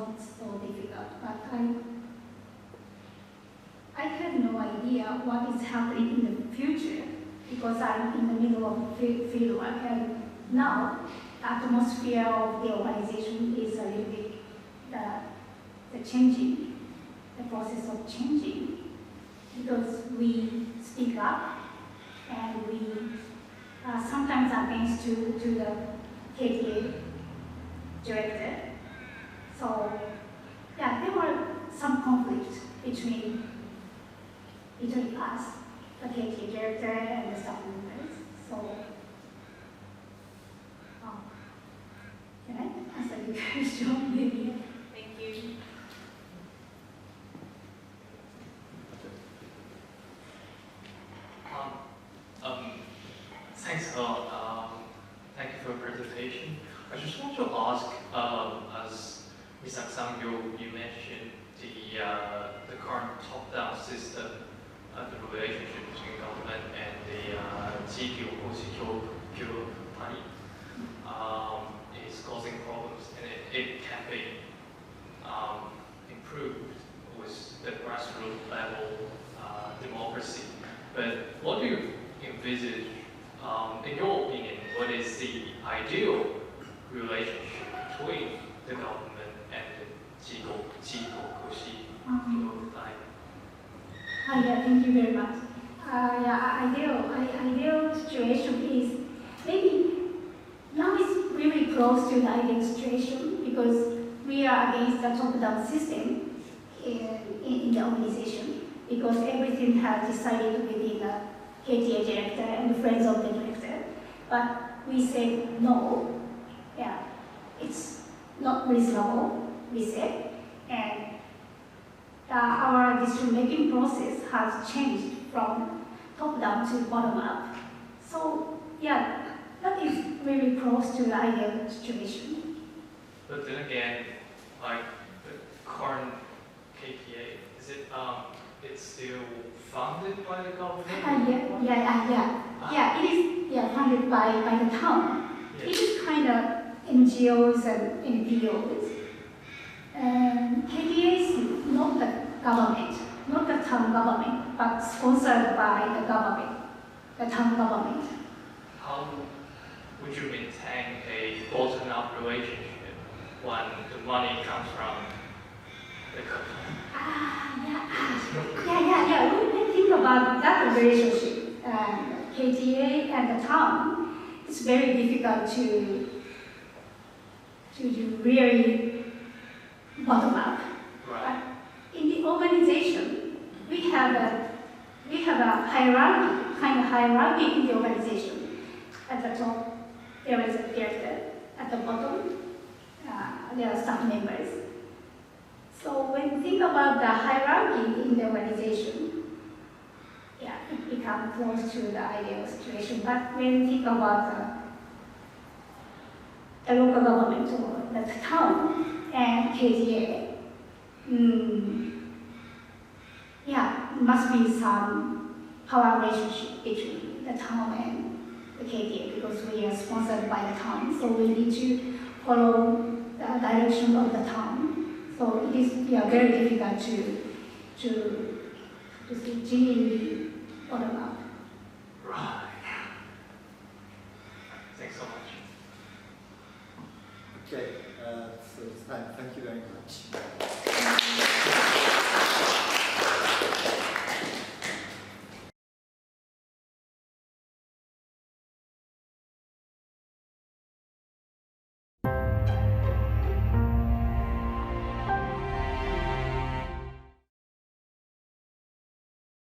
not so difficult, but I have no idea what is happening in the future because I'm in the middle of field work, and now the atmosphere of the organization is a little bit the changing, the process of changing, because we speak up and we sometimes against to the KTA director. So yeah, there were some conflicts between us, the KTA director and the staff members. So can I answer your question maybe? Thank you. Thanks a lot. Thank you for your presentation. I just want to ask, as Misaki-san, you mentioned the current top-down system, the relationship between government and the Chiki is causing problems, and it can be improved with the grassroots level democracy. But what do you envisage, in your opinion, what is the ideal relationship between the government and the Yeah, thank you very much. Ideal situation is maybe now it's really close to the ideal situation because we are against the top-down system in the organization because everything has decided within the KTA director and the friends of the director. But we said no, yeah, it's not reasonable, we said, and our decision-making process has changed from top-down to bottom-up. So, yeah, that is really close to the ideal situation. But then again, like the current KPA, is it it's still funded by the government? Yeah, it is funded by the town. Yes. It is kind of NGOs and NPOs. KPA is not the government, not the town government, but sponsored by the government, the town government. How would you maintain a bottom-up relationship when the money comes from the government? When we think about that relationship, KTA and the town, it's very difficult to do really bottom up. Right. But in the organization, we have a hierarchy, kind of hierarchy in the organization. At the top, there is a director. At the bottom, there are staff members. So when you think about the hierarchy in the organization, yeah, it becomes close to the ideal situation. But when you think about the local government or the town and KTA, must be some power relationship between the town and the KTA because we are sponsored by the town. So we need to follow the direction of the town. So it is very difficult to genuinely bottom up. Right. Thanks so much. Okay, so it's time. Thank you very much.